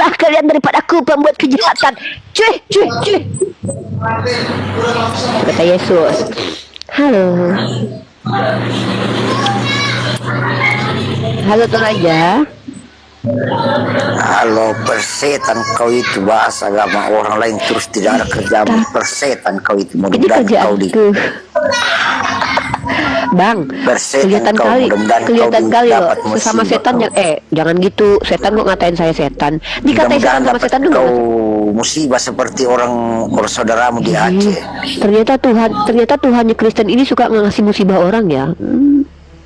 Pergilah kalian daripadaku pembuat kejahatan. Cuy, cuy, cuy. Kata Yesus. Halo. Halo Toraja. Halo, persetan kau itu, bahas agama orang lain terus tidak ada kerjaan. Persetan kau itu, Ini mudah-mudahan kau kerjaanku. Bang, bersetan kelihatan kau, kali mudah-mudahan kau loh dapat sesama musibah setan kau. yang jangan gitu. Setan kok ngatain saya setan. Dikatain Mudah-mudahan setan sama dapat setan tuh kau nggak musibah seperti orang saudaramu di masuk. Aceh. Ternyata Tuhannya Kristen ini suka ngasih musibah orang ya.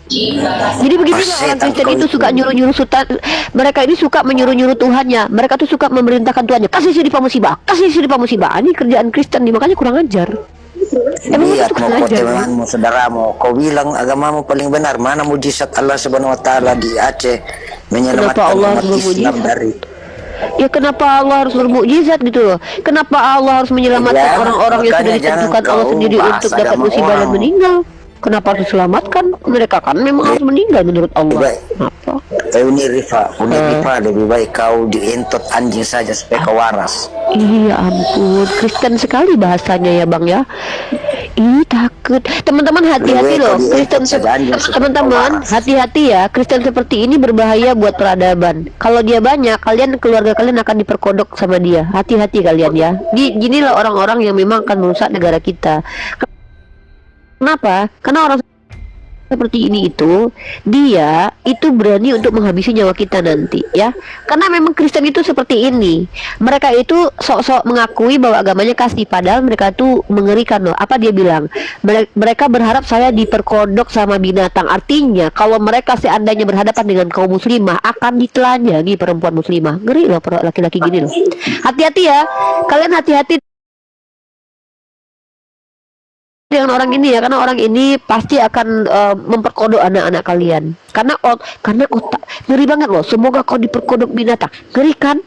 Jadi begini loh, orang Persetan Kristen kau itu itu. suka nyuruh-nyuruh sultan. Mereka ini suka menyuruh-nyuruh Tuhannya. Mereka tuh suka memerintahkan Tuhannya. Kasih siripah musibah, kasih siripah musibah. Ini kerjaan Kristen nih, makanya kurang ajar. Emang Lihat itu mau kurang kau ajar. temanmu, saudaramu, kau bilang agamamu paling benar. Mana mujizat Allah Subhanahu Wa Taala di Aceh Kenapa menyelamatkan Allah umat harus Islam bermujizat? dari Ya kenapa Allah harus bermukjizat gitu loh? Kenapa Allah harus menyelamatkan Ya, orang-orang yang sudah makanya jangan ditentukan Allah kau sendiri bahas untuk dapat agama musibah dan orang. meninggal? Kenapa harus diselamatkan? Mereka kan memang harus meninggal menurut Allah. baik. Apa? Uni Rifa lebih baik kau dientot anjing saja supaya kau waras. Iya ampun, Kristen sekali bahasanya ya bang ya. Ih takut. Teman-teman hati-hati Lebih loh. baik kau Kristen dientot saja anjing supaya kau teman-teman waras. hati-hati ya. Kristen seperti ini berbahaya buat peradaban. Kalau dia banyak, keluarga kalian akan diperkodok sama dia. Hati-hati kalian ya. Gini loh orang-orang yang memang akan merusak negara kita. Kenapa? Karena orang seperti ini dia itu berani untuk menghabisi nyawa kita nanti ya, karena memang Kristen itu seperti ini. Mereka itu sok-sok mengakui bahwa agamanya kasih, padahal mereka tuh mengerikan loh. Apa dia bilang? Mereka berharap saya diperkodok sama binatang. Artinya kalau mereka seandainya berhadapan dengan kaum muslimah akan ditelanjangi perempuan muslimah. Ngeri loh laki-laki gini loh. Hati-hati ya, kalian hati-hati dengan orang ini ya, karena orang ini pasti akan memperkodok anak-anak kalian. Karena otak ngeri banget loh. Semoga kau diperkodok binatang. Ngeri kan?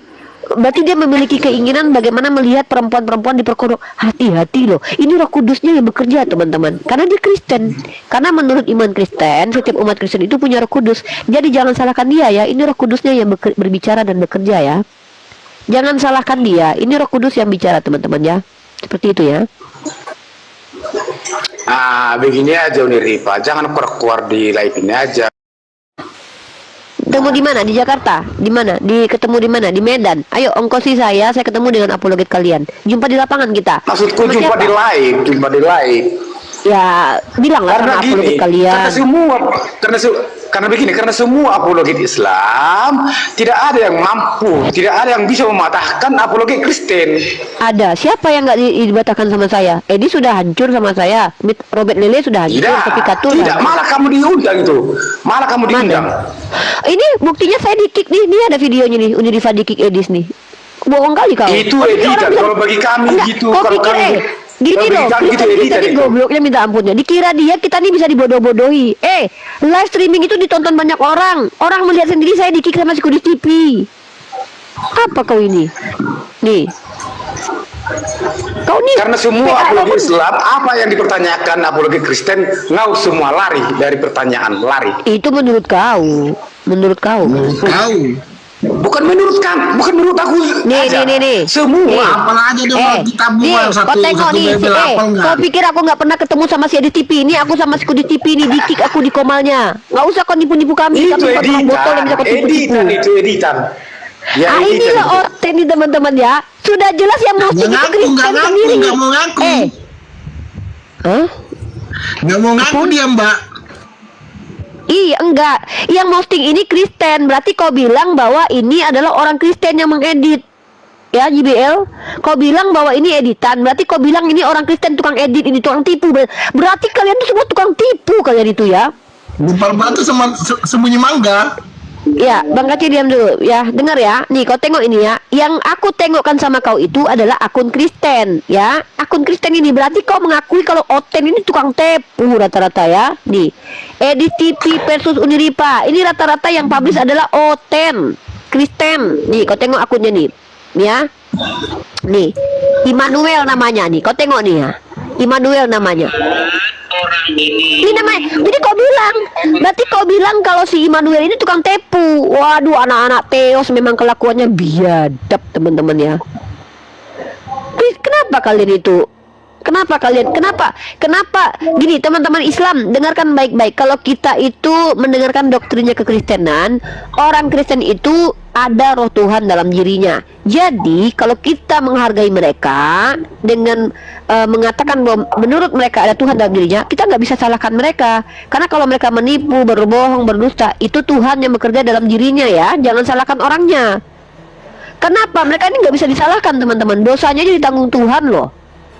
Berarti dia memiliki keinginan bagaimana melihat perempuan-perempuan diperkodok. Hati-hati loh. Ini Roh Kudusnya yang bekerja teman-teman. Karena dia Kristen. Karena menurut iman Kristen, setiap umat Kristen itu punya Roh Kudus. Jadi jangan salahkan dia ya. Ini Roh Kudusnya yang berbicara dan bekerja ya. Jangan salahkan dia. Ini Roh Kudus yang bicara teman-teman ya. Seperti itu ya. Begini aja Uni Rifa, jangan keluar di live ini aja. Ketemu di mana? Di Jakarta? Di mana? Ketemu di mana? Di Medan. Ayo ongkosi saya ketemu dengan apologet kalian. Jumpa di lapangan kita. Maksudku Sama jumpa siapa? di live. Ya, bilang lah sama apologet kalian. Karena semua apologet Islam tidak ada yang mampu, tidak ada yang bisa mematahkan apologet Kristen. Ada. Siapa yang nggak dibatalkan sama saya? Edi sudah hancur sama saya. Robert Lele sudah hancur. Tapi Katur Tidak, malah kamu diundang itu. Malah kamu diundang. Ini buktinya saya di-kick nih. Ini ada videonya nih. Uni Rifa di-kick Edis nih. Bohong kali kau. Itu editan. Kalau bagi kami Enggak, gitu. kau Kalau pikir kami gini loh, gitu kita editan nih itu. gobloknya minta ampunnya. Dikira kita nih bisa dibodoh-bodohi. Live streaming itu ditonton banyak orang. Orang melihat sendiri saya di-kick sama si Kudus TV. Apa kau ini? Nih. Kau nih. Karena semua apologi Islam, apa yang dipertanyakan apologi Kristen, ngau semua lari dari pertanyaan, lari. Itu menurut kau. Menurut kau. Bukan menurut aku Nih, aja. nih. Semua. Nih. Apalah aja dong kita buang Kau tengok nih, bebel apel kau pikir aku nggak pernah ketemu sama si Edi TV? Ini aku sama si Kudi TV ini di-kick aku di komalnya. Nggak usah kau nipu-nipu kami. Itu Kami bukan orang botol yang bisa kau tipu-tipu. itu editan. Ya, Ini editan loh itu. otak nih teman-teman ya. Sudah jelas yang mau itu Kristen sendiri. Nggak mau ngaku. Hah? Nggak mau ngaku dia Mbak. Iya enggak. Yang posting ini Kristen. Berarti kau bilang bahwa ini adalah orang Kristen yang mengedit. Ya JBL, kau bilang bahwa ini editan. Berarti kau bilang ini orang Kristen tukang edit, ini tukang tipu. Berarti kalian tuh semua tukang tipu kalian itu ya. Gumpal batu sama sembunyi mangga. Ya, Bang Kaci diam dulu ya. Dengar ya. Nih, kau tengok ini ya. Yang aku tengokkan sama kau itu adalah akun Kristen, ya. Akun Kristen ini berarti kau mengakui kalau Oten ini tukang tipu rata-rata ya. Nih. Edit TV versus Uniripa. Ini rata-rata yang publish adalah Oten, Kristen. Nih, kau tengok akunnya nih. Nih ya. Nih. Immanuel namanya nih. Kau tengok nih ya. Immanuel namanya. Ini namanya. Jadi berarti kau bilang kalau si Immanuel ini tukang tepu. Waduh, anak-anak Teos memang kelakuannya biadab, teman-teman ya. Kenapa kalian itu? Kenapa gini, teman-teman Islam, dengarkan baik-baik. Kalau kita itu mendengarkan doktrinnya kekristenan, orang Kristen itu ada roh Tuhan dalam dirinya. Jadi kalau kita menghargai mereka dengan mengatakan bahwa menurut mereka ada Tuhan dalam dirinya, kita nggak bisa salahkan mereka. Karena kalau mereka menipu, berbohong, berdusta, itu Tuhan yang bekerja dalam dirinya ya. Jangan salahkan orangnya. Kenapa? Mereka ini nggak bisa disalahkan, teman-teman. Dosanya aja ditanggung Tuhan loh.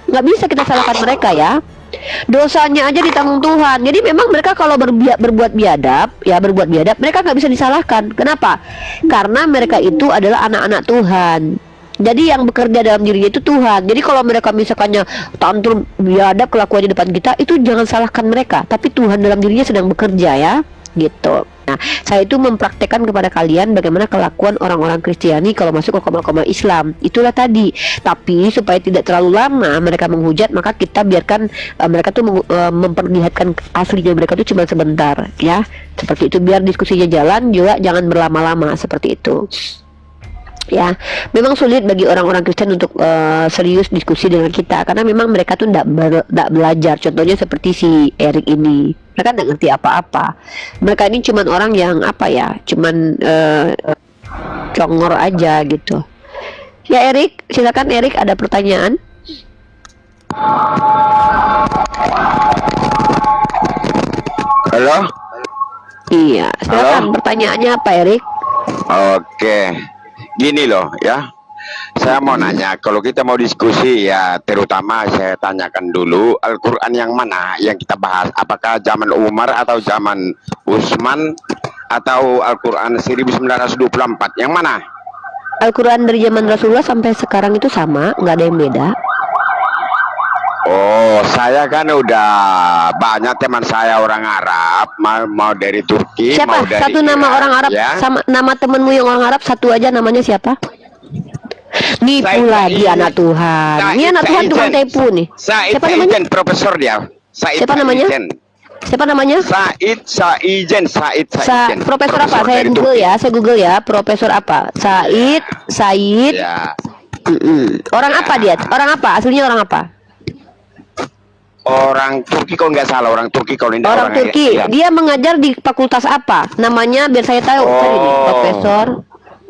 Nggak bisa kita salahkan mereka ya. Dosanya aja ditanggung Tuhan. Jadi memang mereka kalau berbuat biadab, mereka nggak bisa disalahkan. Kenapa? Karena mereka itu adalah anak-anak Tuhan. Jadi yang bekerja dalam dirinya itu Tuhan. Jadi kalau mereka misalkannya tantrum biadab kelakuannya di depan kita, itu jangan salahkan mereka. Tapi Tuhan dalam dirinya sedang bekerja ya, gitu. Nah, saya itu mempraktekkan kepada kalian bagaimana kelakuan orang-orang Kristiani kalau masuk ke koma-koma Islam. Itulah tadi. Tapi supaya tidak terlalu lama mereka menghujat, maka kita biarkan mereka tuh memperlihatkan aslinya mereka tuh cuma sebentar, ya. Seperti itu, biar diskusinya jalan juga, jangan berlama-lama seperti itu. Ya, memang sulit bagi orang-orang Kristen untuk serius diskusi dengan kita karena memang mereka tuh tidak belajar. Contohnya seperti si Erik ini, mereka tidak ngerti apa-apa. Mereka ini cuman orang yang cuman congor aja gitu. Ya Erik, silakan Erik, ada pertanyaan? Halo? Iya, silakan. Pertanyaannya apa Erik? Oke, gini loh ya. Saya mau nanya, kalau kita mau diskusi ya, terutama saya tanyakan dulu Al-Quran yang mana yang kita bahas. Apakah zaman Umar atau zaman Utsman atau Al-Quran 1924? Yang mana? Al-Quran dari zaman Rasulullah sampai sekarang itu sama, nggak ada yang beda. Oh, saya kan udah banyak teman saya orang Arab, mau dari Turki, Siapa? mau dari Satu nama Irak, orang Arab, ya. sama nama temenmu yang orang Arab satu aja, namanya siapa? Nipu Said lagi Said. anak Tuhan. Ini anak Tuhan tukang tepu nih. Said Siapa namanya? Saijen, profesor dia. Said Siapa namanya? Saijen. Siapa namanya? Said Saijen. Profesor apa? Saya dari Google Turki. ya, saya Google ya. Profesor apa? Said. Ya. Orang apa dia? Orang apa? Aslinya orang apa? Orang Turki kalau nggak salah, orang Turki kalau ini Orang Turki. ya. Dia mengajar di fakultas apa? Namanya biar saya tahu. Tadi nih,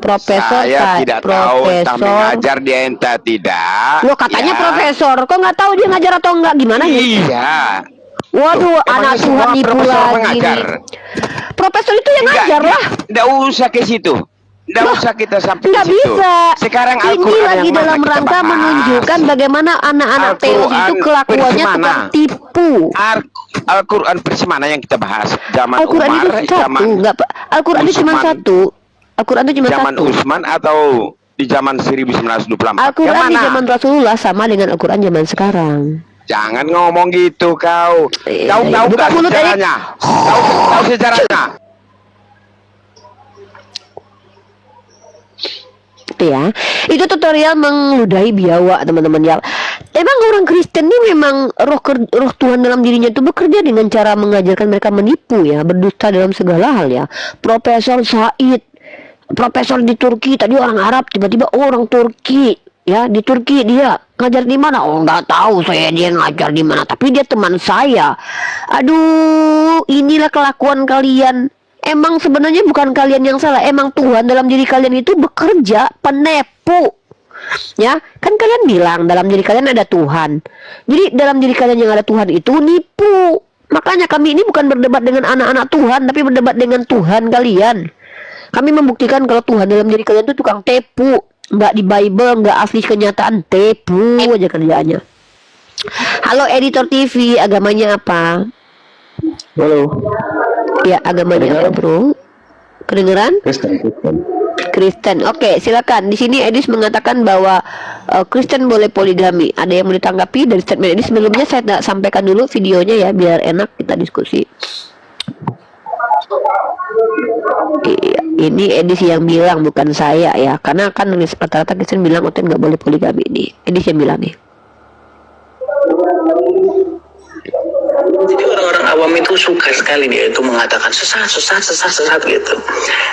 Profesor Saya tidak tahu entah Profesor. mengajar dia entah tidak. Lo katanya ya. profesor, kok nggak tahu dia ngajar atau enggak? Gimana nih? Iya. Waduh, Loh, anak emangnya Tuhan semua nipu profesor lagi mengajar? nih. Profesor itu yang ngajar lah. Nggak usah ke situ. Nggak usah kita sampai Nggak ke situ. bisa. Sekarang Ini Al-Quran lagi yang dalam mana kita rangka bahas? menunjukkan bagaimana anak-anak Teos itu Al-Quran kelakuannya versi mana? tukang tipu. Al-Quran versi mana yang kita bahas? Zaman Al-Quran Umar, itu satu, zaman enggak Pak. Al-Quran itu cuma Utsman. satu. Al-Quran itu cuma zaman satu. Utsman atau di zaman 1924? Al-Quran Yang di mana? zaman Rasulullah sama dengan Al-Quran zaman sekarang. Jangan ngomong gitu kau. Kau tahu Buka nggak mulut, sejarahnya? Tahu sejarahnya? Ya, itu tutorial meludahi biawak, teman-teman ya. Emang orang Kristen ini memang roh Tuhan dalam dirinya itu bekerja dengan cara mengajarkan mereka menipu ya, berdusta dalam segala hal ya. Profesor Said, profesor di Turki, tadi orang Arab, tiba-tiba orang Turki ya, di Turki dia ngajar di mana? Oh, nggak tahu saya dia ngajar di mana, tapi dia teman saya. Aduh, inilah kelakuan kalian. Emang sebenarnya bukan kalian yang salah, emang Tuhan dalam diri kalian itu bekerja penipu. Ya, kan kalian bilang dalam diri kalian ada Tuhan. Jadi dalam diri kalian yang ada Tuhan itu nipu. Makanya kami ini bukan berdebat dengan anak-anak Tuhan, tapi berdebat dengan Tuhan kalian. Kami membuktikan kalau Tuhan dalam diri kalian itu tukang tepu. Nggak di Bible, nggak asli kenyataan, tepu aja kerjaannya. Halo editor TV, agamanya apa? Halo, Ya, agamanya apa, Bro? Kedengeran? Kristen. Kristen. Oke, silakan. Di sini Edis mengatakan bahwa Kristen boleh poligami. Ada yang mau ditanggapi dari statement Edis? Sebelumnya saya sampaikan dulu videonya ya, biar enak kita diskusi. Iya, ini Edis yang bilang, bukan saya ya. Karena kan rata-rata Kristen bilang Oten nggak boleh poligami. Ini Edis yang bilang nih. Jadi orang-orang awam itu suka sekali dia itu mengatakan sesat gitu.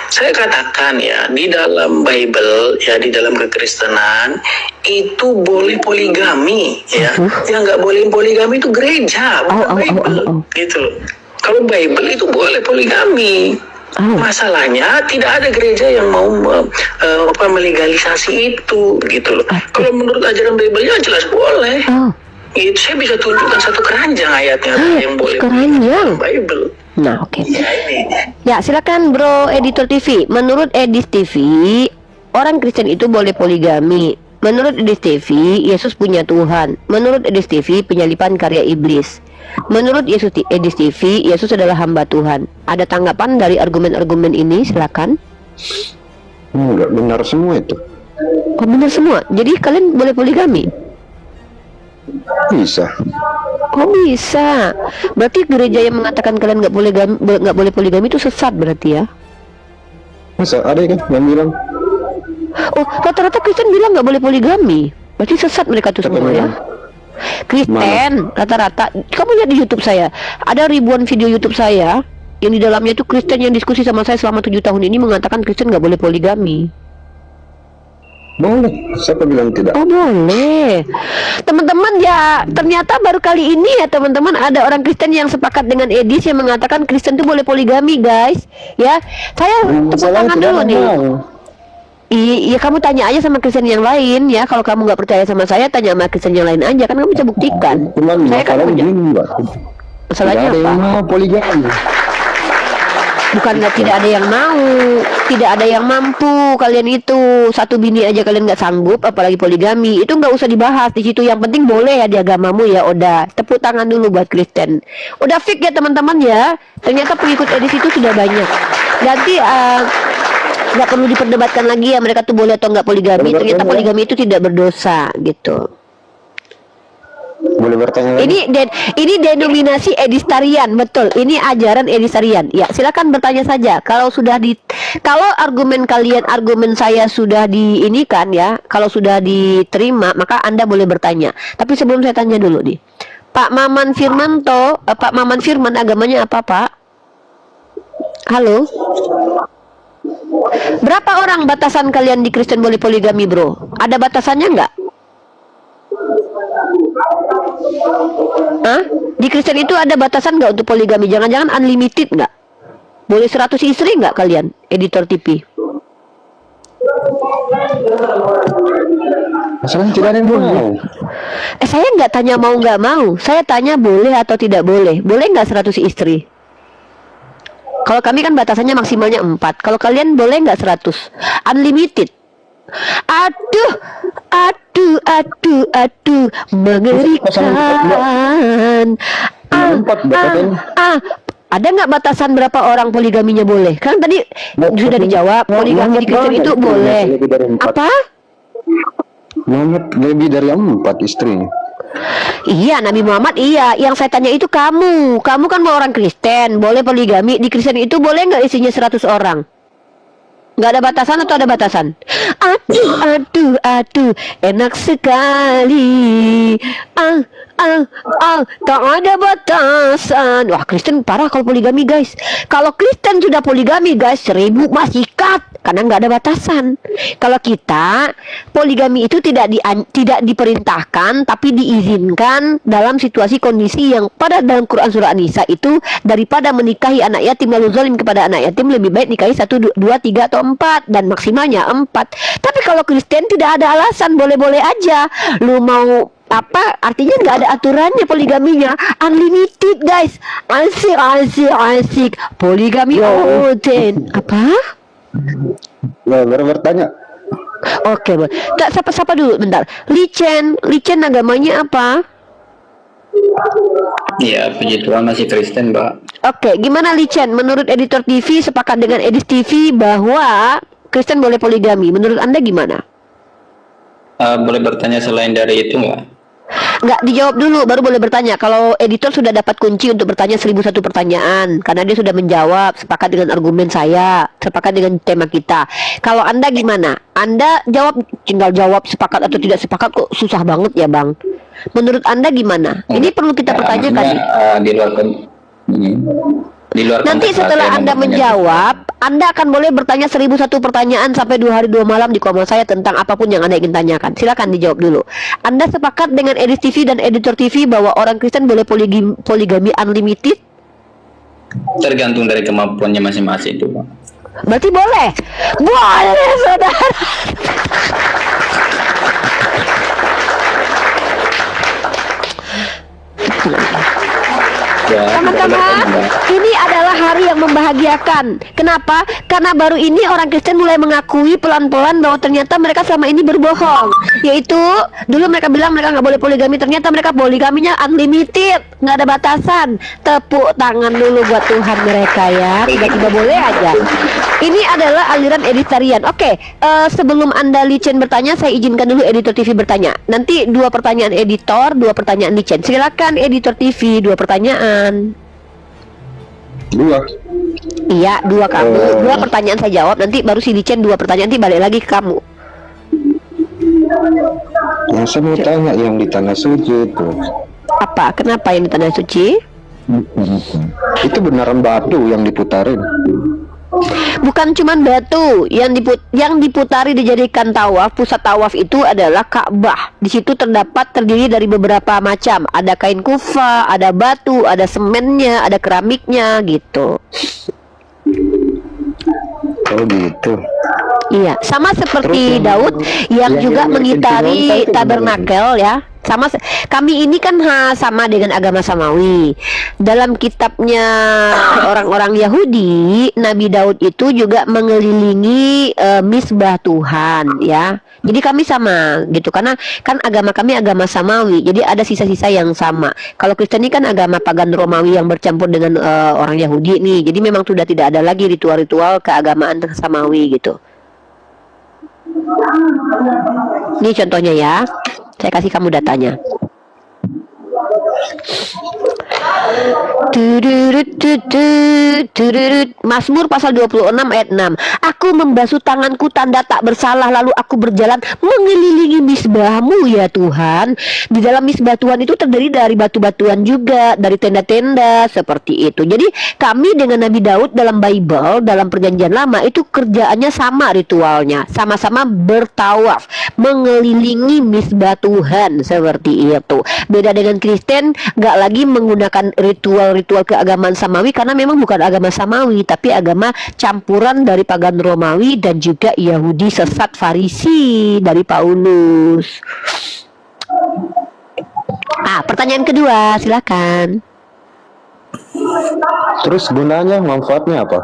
Saya katakan ya, di dalam Bible ya, di dalam kekristenan itu boleh poligami ya. Yang nggak boleh poligami itu gereja, bukan Bible gitu loh. Kalau Bible itu boleh poligami. Masalahnya tidak ada gereja yang mau melegalisasi itu gitu loh. Kalau menurut ajaran Bible ya jelas boleh. Itu saya bisa tunjukkan satu keranjang ayatnya yang boleh keranjang Bible. Nah, oke. Ya, silakan Bro Editor TV. Menurut Edis TV, orang Kristen itu boleh poligami. Menurut Edis TV, Yesus punya Tuhan. Menurut Edis TV, penyalipan karya iblis. Menurut Edis TV, Yesus adalah hamba Tuhan. Ada tanggapan dari argumen-argumen ini? Silakan. Enggak benar semua itu. Oh, benar semua. Jadi kalian boleh poligami? Bisa. Oh, bisa. Berarti gereja yang mengatakan kalian nggak boleh poligami itu sesat berarti ya? Masa ada kan yang bilang? Oh, rata-rata Kristen bilang nggak boleh poligami. Berarti sesat mereka tuh semua ya? Kristen rata-rata. Kamu lihat di YouTube saya, ada ribuan video YouTube saya yang di dalamnya itu Kristen yang diskusi sama saya selama 7 tahun ini mengatakan Kristen nggak boleh poligami. Boleh, siapa bilang tidak? Oh, boleh. Teman-teman ya, ternyata baru kali ini ya teman-teman ada orang Kristen yang sepakat dengan Edis yang mengatakan Kristen itu boleh poligami, guys. Ya, saya tepuk tangan dulu nih. Iya, kamu tanya aja sama Kristen yang lain ya. Kalau kamu nggak percaya sama saya, tanya sama Kristen yang lain aja, kan kamu bisa buktikan. Saya kan punya. Masalahnya apa? Mau poligami. Bukan tidak ada yang mau, tidak ada yang mampu. Kalian itu satu bini aja kalian nggak sanggup, apalagi poligami. Itu nggak usah dibahas di situ. Yang penting boleh ya di agamamu ya. Udah, tepuk tangan dulu buat Kristen. Udah fix ya teman-teman ya. Ternyata pengikut Edis itu sudah banyak. Nanti nggak perlu diperdebatkan lagi ya mereka tuh boleh atau nggak poligami. Ternyata poligami itu tidak berdosa gitu. Boleh bertanya lagi? Ini denominasi Edistarian, betul. Ini ajaran Edistarian. Ya, silakan bertanya saja. Kalau argumen kalian, argumen saya sudah diinikan ya, kalau sudah diterima, maka Anda boleh bertanya. Tapi sebelum saya tanya dulu nih, Pak Maman Firmanto, Pak Maman Firman agamanya apa, Pak? Halo. Berapa orang batasan kalian di Kristen boleh poligami, Bro? Ada batasannya nggak? Hah? Di Kristen itu ada batasan nggak untuk poligami? Jangan-jangan unlimited nggak? Boleh 100 istri nggak kalian, Editor TV? Masalahnya tidak ada yang mau. Saya nggak tanya mau nggak mau. Saya tanya boleh atau tidak boleh. Boleh nggak 100 istri? Kalau kami kan batasannya maksimalnya 4. Kalau kalian boleh nggak 100? Unlimited. Aduh, mengerikan. Ada nggak batasan berapa orang poligaminya boleh? Kan tadi sudah dijawab, poligami di Kristen itu boleh. Apa? Muhammad lebih dari 4 istri. Iya, Nabi Muhammad iya. Yang saya tanya itu kamu kan mau orang Kristen, boleh poligami. Di Kristen itu boleh nggak isinya 100 orang? Nggak ada batasan atau ada batasan? Aduh, enak sekali. Tak ada batasan. Wah, Kristen parah kalau poligami, guys. Kalau Kristen sudah poligami, guys, 1000 masih cut karena nggak ada batasan. Kalau kita poligami itu tidak diperintahkan, tapi diizinkan dalam situasi kondisi yang pada dalam Quran surah An-Nisa itu daripada menikahi anak yatim lalu zalim kepada anak yatim lebih baik nikahi 1, 2, 3 atau 4 dan maksimalnya 4. Tapi kalau Kristen tidak ada alasan, boleh-boleh aja. Lu mau apa artinya nggak ada aturannya poligaminya, unlimited, guys. Asik poligami oten apa Baru bertanya. Oke, tak sapa dulu bentar. Licen agamanya apa? Ya, puji Tuhan masih Kristen, Mbak. Oke, gimana Licen? Menurut Editor TV sepakat dengan Edis TV bahwa Kristen boleh poligami. Menurut Anda gimana? Boleh bertanya selain dari itu nggak? Nggak dijawab dulu, baru boleh bertanya. Kalau editor sudah dapat kunci untuk bertanya 1001 pertanyaan, karena dia sudah menjawab, sepakat dengan argumen saya, sepakat dengan tema kita. Kalau Anda gimana? Anda tinggal jawab sepakat atau tidak sepakat, kok susah banget ya Bang. Menurut Anda gimana? Ini perlu kita pertanyakan. Di luar di luar Nanti konteks setelah saya Anda mau bertanya. menjawab, Anda akan boleh bertanya 1001 pertanyaan sampai 2 hari 2 malam di kolom saya tentang apapun yang Anda ingin tanyakan. Silakan dijawab dulu. Anda sepakat dengan Edis TV dan Editor TV bahwa orang Kristen boleh poligami unlimited? Tergantung dari kemampuannya masing-masing itu, Pak. Berarti boleh. Boleh, saudara. Ya, Sama-sama, ini adalah hari yang membahagiakan. Kenapa? Karena baru ini orang Kristen mulai mengakui pelan-pelan bahwa ternyata mereka selama ini berbohong. Yaitu, dulu mereka bilang mereka nggak boleh poligami, ternyata mereka poligaminya unlimited, nggak ada batasan. Tepuk tangan dulu buat Tuhan mereka ya, tiba-tiba boleh aja. Ini adalah aliran editarian. Oke, sebelum Anda Licen bertanya, saya izinkan dulu Editor TV bertanya. Nanti 2 pertanyaan editor, 2 pertanyaan Licen. Silakan Editor TV, 2 pertanyaan. 2. Iya, 2 kamu. 2 pertanyaan saya jawab, nanti baru si Licen 2 pertanyaan, nanti balik lagi ke kamu. Yang saya mau tanya yang di tanah suci itu. Apa? Kenapa yang di tanah suci? Itu beneran batu yang diputarin. Bukan cuman batu yang diputari dijadikan tawaf. Pusat tawaf itu adalah Ka'bah. Di situ terdiri dari beberapa macam. Ada kain kufa, ada batu, ada semennya, ada keramiknya gitu. Oh gitu. Iya, sama seperti Terus Daud yang juga yang mengitari itu tabernakel ya. Kami ini kan sama dengan agama Samawi. Dalam kitabnya orang-orang Yahudi, Nabi Daud itu juga mengelilingi misbah Tuhan ya. Jadi kami sama gitu, karena kan agama kami agama Samawi. Jadi ada sisa-sisa yang sama. Kalau Kristen ini kan agama pagan Romawi yang bercampur dengan orang Yahudi nih. Jadi memang sudah tidak ada lagi ritual-ritual keagamaan Samawi gitu. Ini contohnya ya. Saya kasih kamu datanya. Mazmur pasal 26 ayat 6. Aku membasuh tanganku tanda tak bersalah, lalu aku berjalan mengelilingi misbahmu ya Tuhan. Di dalam misbah Tuhan itu terdiri dari batu-batuan juga, dari tenda-tenda seperti itu. Jadi kami dengan Nabi Daud dalam Bible, dalam perjanjian lama itu kerjaannya sama ritualnya. Sama-sama bertawaf, mengelilingi misbah Tuhan seperti itu. Beda dengan Kristen, nggak lagi menggunakan ritual-ritual keagamaan Samawi, karena memang bukan agama Samawi, tapi agama campuran dari pagan Romawi dan juga Yahudi sesat Farisi dari Paulus. Pertanyaan kedua, silakan. Terus gunanya, manfaatnya apa?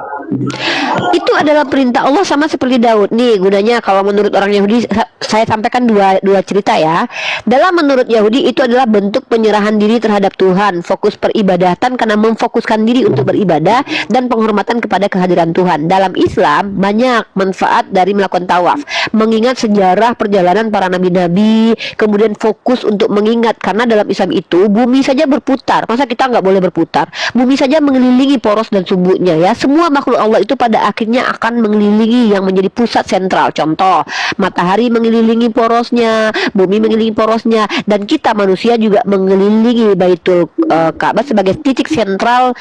Itu adalah perintah Allah, sama seperti Daud. Nih gunanya kalau menurut orang Yahudi, saya sampaikan dua cerita ya. Dalam menurut Yahudi itu adalah bentuk penyerahan diri terhadap Tuhan, fokus peribadatan karena memfokuskan diri untuk beribadah dan penghormatan kepada kehadiran Tuhan. Dalam Islam banyak manfaat dari melakukan tawaf, mengingat sejarah perjalanan para nabi-nabi, kemudian fokus untuk mengingat, karena dalam Islam itu bumi saja berputar, masa kita nggak boleh berputar? Bumi saja mengelilingi poros dan sumbunya ya. Semua makhluk Allah itu pada akhirnya akan mengelilingi yang menjadi pusat sentral. Contoh, matahari mengelilingi porosnya, bumi mengelilingi porosnya, dan kita manusia juga mengelilingi Baitul Ka'bah sebagai titik sentral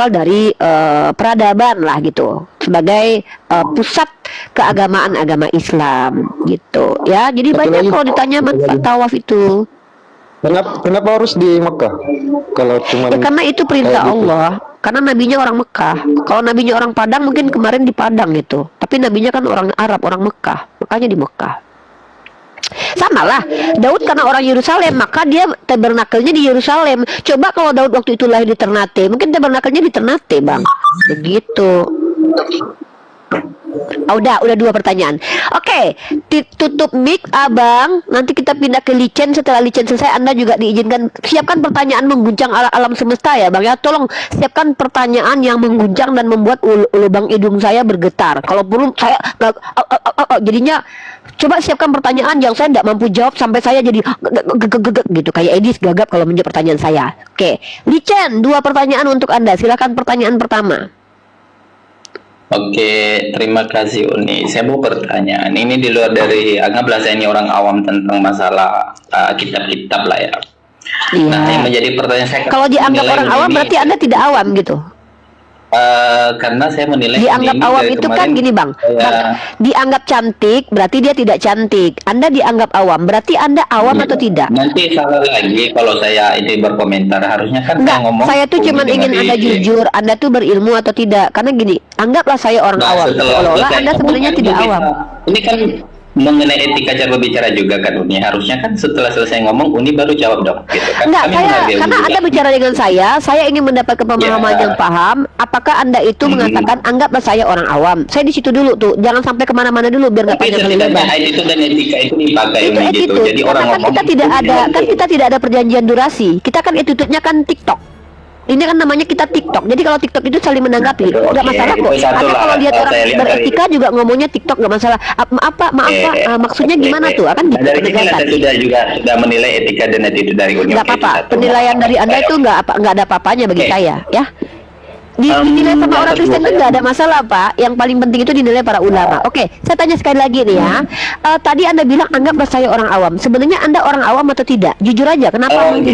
dari peradaban lah gitu, sebagai pusat keagamaan agama Islam gitu ya. Jadi Satu banyak lagi. kalau ditanya manfaat tawaf itu. Kenapa harus di Mekah? Kalau cuma Ya karena itu perintah Allah. Karena nabinya orang Mekah. Kalau nabinya orang Padang mungkin kemarin di Padang gitu. Tapi nabinya kan orang Arab, orang Mekah. Makanya di Mekah. Sama lah, Daud karena orang Yerusalem, maka dia tabernakelnya di Yerusalem. Coba kalau Daud waktu itu lahir di Ternate, mungkin tabernakelnya di Ternate, Bang. Begitu. Udah 2 pertanyaan. Oke, tutup mic Abang. Nanti kita pindah ke Licen. Setelah Licen selesai, Anda juga diizinkan siapkan pertanyaan mengguncang alam semesta ya, Bang ya. Tolong siapkan pertanyaan yang mengguncang dan membuat lubang hidung saya bergetar. Kalau perlu saya jadinya Coba siapkan pertanyaan yang saya tidak mampu jawab sampai saya jadi gitu, kayak Edis gagap kalau menjawab pertanyaan saya. Oke, Licen, 2 pertanyaan untuk Anda. Silakan pertanyaan pertama. Oke, terima kasih Uni. Saya mau pertanyaan. Ini di luar dari, anggaplah saya ini orang awam tentang masalah kitab-kitab lah ya. Iya. Nah, yang menjadi pertanyaan saya, Kalau dianggap menilai orang Uni awam ini, berarti Anda tidak awam gitu. karena saya menilai Dianggap Uni ini awam dari itu kan kemarin gini Bang. saya- Bang, dianggap cantik berarti dia tidak cantik. Anda dianggap awam berarti Anda awam atau tidak? Nanti salah lagi kalau saya ini berkomentar, harusnya kan Enggak, saya ngomong. saya tuh Uni cuman dengan ingin Anda di- jujur, Anda tuh berilmu atau tidak. Karena gini, anggaplah saya orang Nah, awam. setelah Seolah-olah selesai Anda ngomong, sebenarnya kan tidak bisa. awam. Ini kan mengenai etika cara berbicara juga kan Uni. Harusnya kan setelah selesai ngomong Uni baru jawab dong gitu kan. Enggak, Kami saya menghargai Uni karena juga. Anda bicara dengan saya ingin mendapatkan pemahaman Ya. yang paham. Apakah Anda itu mengatakan anggaplah saya orang awam? Saya di situ dulu tuh, jangan sampai kemana-mana dulu biar nggak Tapi panjang kali setidaknya lebar. itu dan etika itu dipakai Itu Uni gitu. attitude. Jadi Karena orang kan ngomong kita tidak ada, kan kita tidak ada perjanjian durasi. Kita kan attitude-nya kan TikTok. Ini kan namanya kita TikTok. Jadi kalau TikTok itu saling menanggapi, Oke, nggak masalah kok. itu satu Anda lah. kalau lihat Saya orang lihat beretika juga ngomongnya TikTok nggak masalah. Maaf Pak, maksudnya gimana tuh? Akan gitu dari sini penegasan. Anda sudah menilai etika dan attitude dari Uni. Nggak Oke, itu apa-apa. satu. Penilaian dari Anda itu nggak ada apa-apanya bagi Oke. saya, ya. Dinilai sama orang yang Kristen kedua, itu nggak ada masalah Pak. Yang paling penting itu dinilai para ulama. Oke, saya tanya sekali lagi nih ya. Tadi Anda bilang anggaplah saya orang awam. Sebenarnya Anda orang awam atau tidak? Jujur aja. Kenapa Orang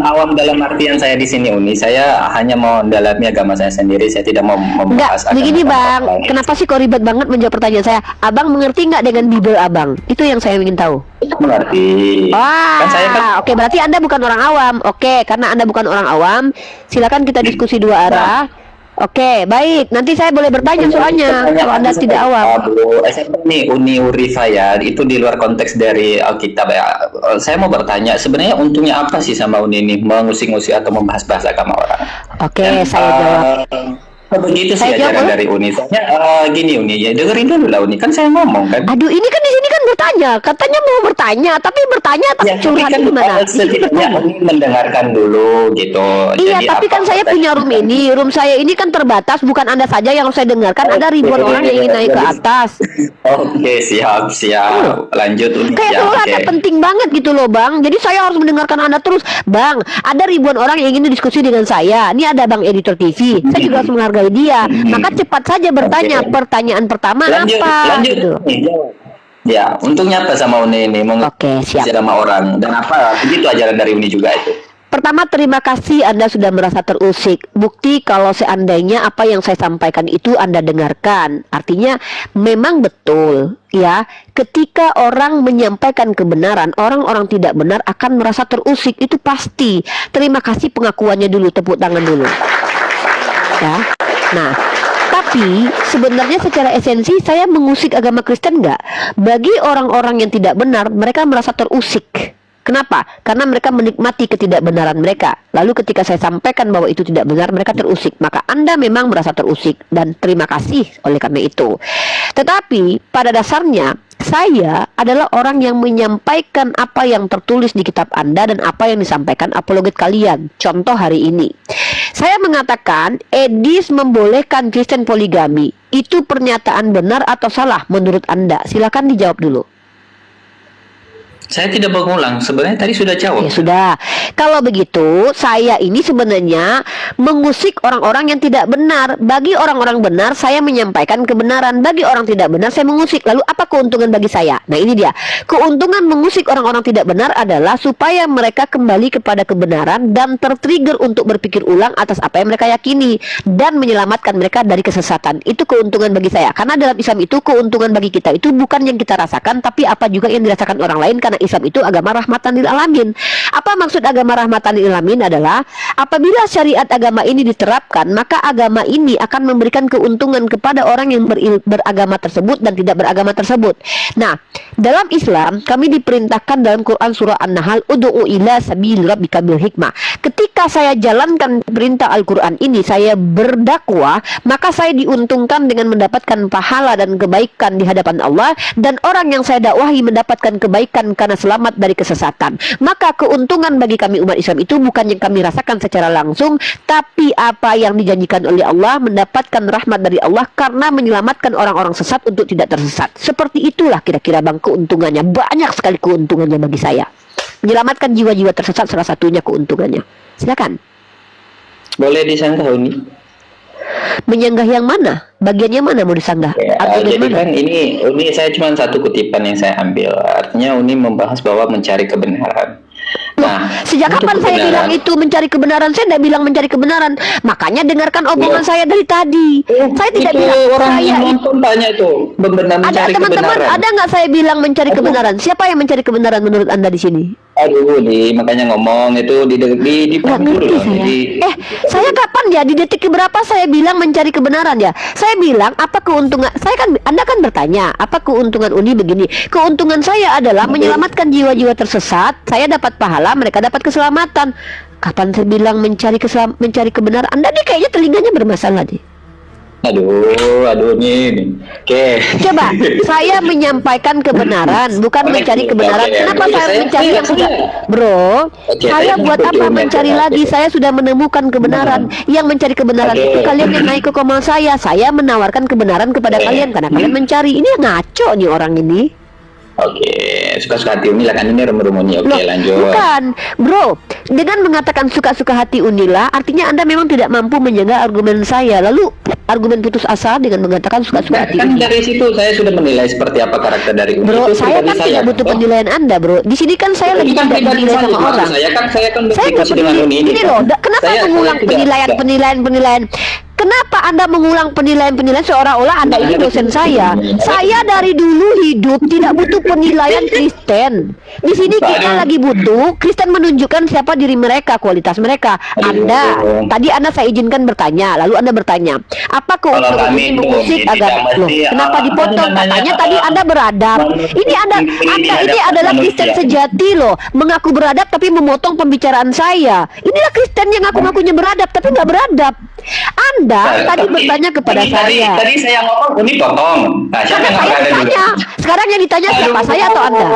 awam dalam artian saya di sini Uni, saya hanya mau mendalami agama saya sendiri, saya tidak mau Enggak, membahas agama begini orang Bang. lain. Kenapa sih kok ribet banget menjawab pertanyaan saya? Abang mengerti nggak dengan Bible Abang? Itu yang saya ingin tahu. Mengerti. Wah, Kan saya kan oke, berarti Anda bukan orang awam. Oke, karena Anda bukan orang awam, silakan kita diskusi dua arah. Oke, baik. Nanti saya boleh bertanya soalnya kalau Anda tidak awam. SMP nih Uni Uri saya itu di luar konteks dari Alkitab ya. Saya mau bertanya, sebenarnya untungnya apa sih sama Uni ini mengusik-ngusik atau membahas-bahas agama orang? Oke, Dan, saya jawab. Begitu sih Saya jawab, ajaran boleh? dari Uni. Soalnya gini Uni, ya dengerin dulu lah Uni. Kan saya ngomong kan. Aduh, ini kan di sini kan bertanya. Katanya mau bertanya, tapi Ya, curhat tapi kan gimana? setidaknya Uni mendengarkan dulu gitu. Iya, Jadi tapi kan apa- saya punya room ini. Room saya ini kan terbatas, bukan Anda saja yang saya dengarkan. Ada ribuan orang yang ingin naik ke atas. Oke, siap. Lanjut Uni. Kayak Ya, curhatnya oke. penting banget gitu loh Bang. Jadi saya harus mendengarkan Anda terus. Bang, ada ribuan orang yang ingin diskusi dengan saya. Ini ada Bang Editor TV. Saya juga harus menghargai dia. Maka cepat saja bertanya. Oke. Pertanyaan pertama Lanjut apa? Gitu. Nih, jawab. Ya, untungnya apa sama Uni ini? Oke, siap. Sama orang dan apa? Begitu ajaran dari Uni juga itu. Pertama, terima kasih Anda sudah merasa terusik. Bukti kalau seandainya apa yang saya sampaikan itu Anda dengarkan. Artinya memang betul ya, ketika orang menyampaikan kebenaran, orang-orang tidak benar akan merasa terusik. Itu pasti. Terima kasih pengakuannya dulu, tepuk tangan dulu. Ya. Nah, tapi sebenarnya secara esensi saya mengusik agama Kristen nggak? Bagi orang-orang yang tidak benar, mereka merasa terusik. Kenapa? Karena mereka menikmati ketidakbenaran mereka. Lalu ketika saya sampaikan bahwa itu tidak benar, mereka terusik. Maka Anda memang merasa terusik. Dan terima kasih oleh karena itu. Tetapi pada dasarnya, saya adalah orang yang menyampaikan apa yang tertulis di kitab Anda dan apa yang disampaikan apologet kalian. Contoh hari ini. Saya mengatakan Edis membolehkan Kristen poligami. Itu pernyataan benar atau salah menurut Anda? Silakan dijawab dulu. Saya tidak mengulang. Sebenarnya tadi sudah jawab. Ya sudah. Kalau begitu, saya ini sebenarnya mengusik orang-orang yang tidak benar. Bagi orang-orang benar, saya menyampaikan kebenaran. Bagi orang tidak benar, saya mengusik. Lalu apa keuntungan bagi saya? Nah, ini dia. Keuntungan mengusik orang-orang tidak benar adalah supaya mereka kembali kepada kebenaran dan tertrigger untuk berpikir ulang atas apa yang mereka yakini dan menyelamatkan mereka dari kesesatan. Itu keuntungan bagi saya. Karena dalam Islam itu keuntungan bagi kita itu bukan yang kita rasakan, tapi apa juga yang dirasakan orang lain, karena Islam itu agama rahmatan lil alamin. Apa maksud agama rahmatan lil alamin adalah apabila syariat agama ini diterapkan, maka agama ini akan memberikan keuntungan kepada orang yang beragama tersebut dan tidak beragama tersebut. Nah, dalam Islam kami diperintahkan dalam Quran surah An-Nahl, ud'u ila sabil rabbika bil hikmah. Ketika saya jalankan perintah Al-Quran ini, saya berdakwah, maka saya diuntungkan dengan mendapatkan pahala dan kebaikan di hadapan Allah, dan orang yang saya dakwahi mendapatkan kebaikan karena selamat dari kesesatan. Maka keuntungan bagi kami umat Islam itu bukan yang kami rasakan secara langsung, tapi apa yang dijanjikan oleh Allah, mendapatkan rahmat dari Allah karena menyelamatkan orang-orang sesat untuk tidak tersesat. Seperti itulah kira-kira bang keuntungannya. Banyak sekali keuntungannya bagi saya. Menyelamatkan jiwa-jiwa tersesat salah satunya keuntungannya. Silakan. Boleh disanggah Uni? Menyanggah yang mana? Bagian yang mana mau disanggah? Ya, Atau jadi mana? kan ini Uni saya cuma satu kutipan yang saya ambil. Artinya Uni membahas bahwa mencari kebenaran. Nah, Sejak untuk kapan saya bilang itu mencari kebenaran? Saya tidak bilang mencari kebenaran. Makanya dengarkan omongan saya dari tadi. Saya tidak itu bilang orang saya yang nonton tanya itu benar ada mencari teman-teman, kebenaran. ada nggak saya bilang mencari kebenaran? Siapa yang mencari kebenaran menurut Anda di sini? Aduh, makanya ngomong itu di Nggak dulu ngerti loh. saya. Jadi, Saya kapan ya di detik keberapa saya bilang mencari kebenaran ya? Saya bilang apa keuntungan? Anda kan bertanya apa keuntungan Uni begini? Keuntungan saya adalah menyelamatkan jiwa-jiwa tersesat. Saya dapat pahala, mereka dapat keselamatan. Kapan saya bilang mencari kebenaran? Anda nih kayaknya telinganya bermasalah deh. aduh nih. Oke. Coba saya menyampaikan kebenaran, bukan mencari kebenaran. Oke, Kenapa oke, saya saya- mencari yang saya- sudah, bro? Oke, Saya saya buat setuju apa dengan mencari Anda. lagi? Saya sudah menemukan kebenaran. Yang mencari kebenaran Oke. itu kalian yang naik ke koma saya. Saya menawarkan kebenaran kepada Oke. kalian karena kalian mencari. Ini ngaco nih orang ini. Oke, suka-suka hati Uni lah kan ini rumuni. Oke, Loh, lanjut. bukan, bro. Dengan mengatakan suka-suka hati Unila, artinya Anda memang tidak mampu menjaga argumen saya. Lalu argumen putus asa dengan mengatakan suka-suka hati Kan Unila. dari situ saya sudah menilai seperti apa karakter dari Uni. Bro, Itu saya pribadi kan tidak butuh toh. penilaian Anda, bro. Di sini kan saya Ini lagi kan tidak pribadi menilai saya, sama maksud orang. saya kan Saya nggak berdiskusi dengan peduli. Uni ini. Ini kan. loh, kenapa Saya mengulang tidak- penilaian? Kenapa Anda mengulang penilaian seolah-olah Anda ini dosen saya? Saya dari dulu hidup tidak butuh penilaian Kristen. Di sini kita lagi butuh Kristen menunjukkan siapa diri mereka, kualitas mereka. Tadi Anda saya izinkan bertanya, lalu Anda bertanya, apa Kalau keuntungan kami ini itu mengusik tidak agama? Loh, mesti, kenapa dipotong? Anda Katanya nanya, tadi Anda beradab. Ini Anda ini adalah Kristen sejati loh, mengaku beradab tapi memotong pembicaraan saya. Inilah Kristen yang ngaku-ngakunya beradab tapi nggak beradab. Anda tadi bertanya kepada saya. Tadi saya ngomong Uni potong. Nah, siapa Karena yang saya berada dulu? ditanya. Sekarang yang ditanya siapa, saya atau Anda?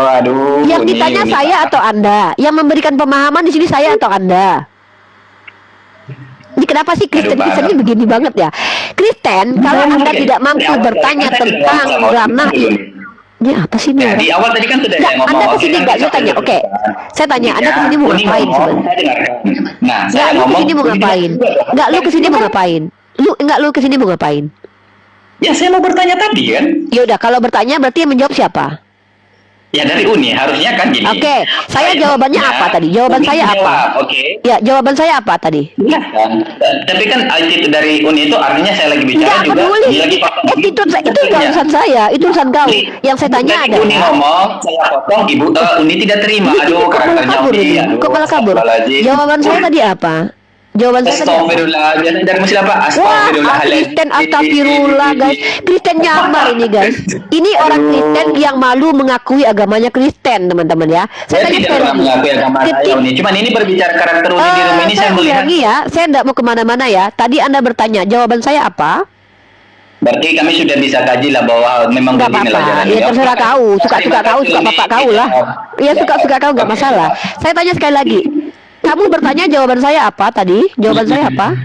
Aduh. Yang Uni, ditanya Uni, saya Pak. atau Anda? Yang memberikan pemahaman di sini saya atau Anda? Ini kenapa sih Kristen ini begini banget ya? Kristen, kalau Anda tidak mampu bertanya tentang ranah ini apa sih nih Nah, orang? di awal tadi kan sudah Nggak, saya ngomong. Anda oke, kesini kan nggak? kita Saya tanya, sudah oke. berusaha. Saya tanya, Anda Ya, kesini mau Uni ngapain ngomong, sebenarnya? saya dengarkan. Nah, Nggak, saya lu ngomong. kesini mau Uni ngapain? bilang, Nggak, lu kesini mau ngapain? Lu kesini mau ngapain? Ya, saya mau bertanya tadi kan. Yaudah, kalau bertanya berarti yang menjawab siapa? Ya dari Uni harusnya kan gini. Oke, saya jawabannya apa tadi? Jawaban Uni saya apa? jawab, Oke. Ya, jawaban saya apa tadi? Iya kan. Tapi kan itu dari Uni itu artinya saya lagi bicara Nggak juga. peduli. Ini lagi potong. Itu nggak urusan saya, itu urusan kau. Yang saya tanya Tadi adalah Uni ngomong, saya potong, Ibu Uni tidak terima. Ini Aduh, kok malah karakternya kabur Uni. ini? Aduh, Kok malah kabur? astagfirullahaladzim. Jawaban saya tadi apa? Jawaban saya tadi apa? Astagfirullah, biasanya dari muslim apa? Wah, Astagfirullahaladzim. Kristen astagfirullah guys. Kristen nyamar ini guys. Ini orang Kristen yang malu mengakui agamanya Kristen, teman-teman ya. Saya tanya tidak sekali pernah lagi. mengakui agama saya Ketik- Uni. Cuman ini berbicara karakter Uni di rumah ini saya melihat. ulangi ya, saya tidak mau kemana-mana ya. Tadi Anda bertanya, jawaban saya apa? Berarti kami sudah bisa kaji lah bahwa memang Nggak beginilah apa-apa, jalannya. ya terserah kau, suka-suka kau, suka bapak kau lah. Ya suka-suka kau, nggak masalah. Saya tanya sekali lagi, kamu bertanya jawaban saya apa tadi? Jawaban saya apa?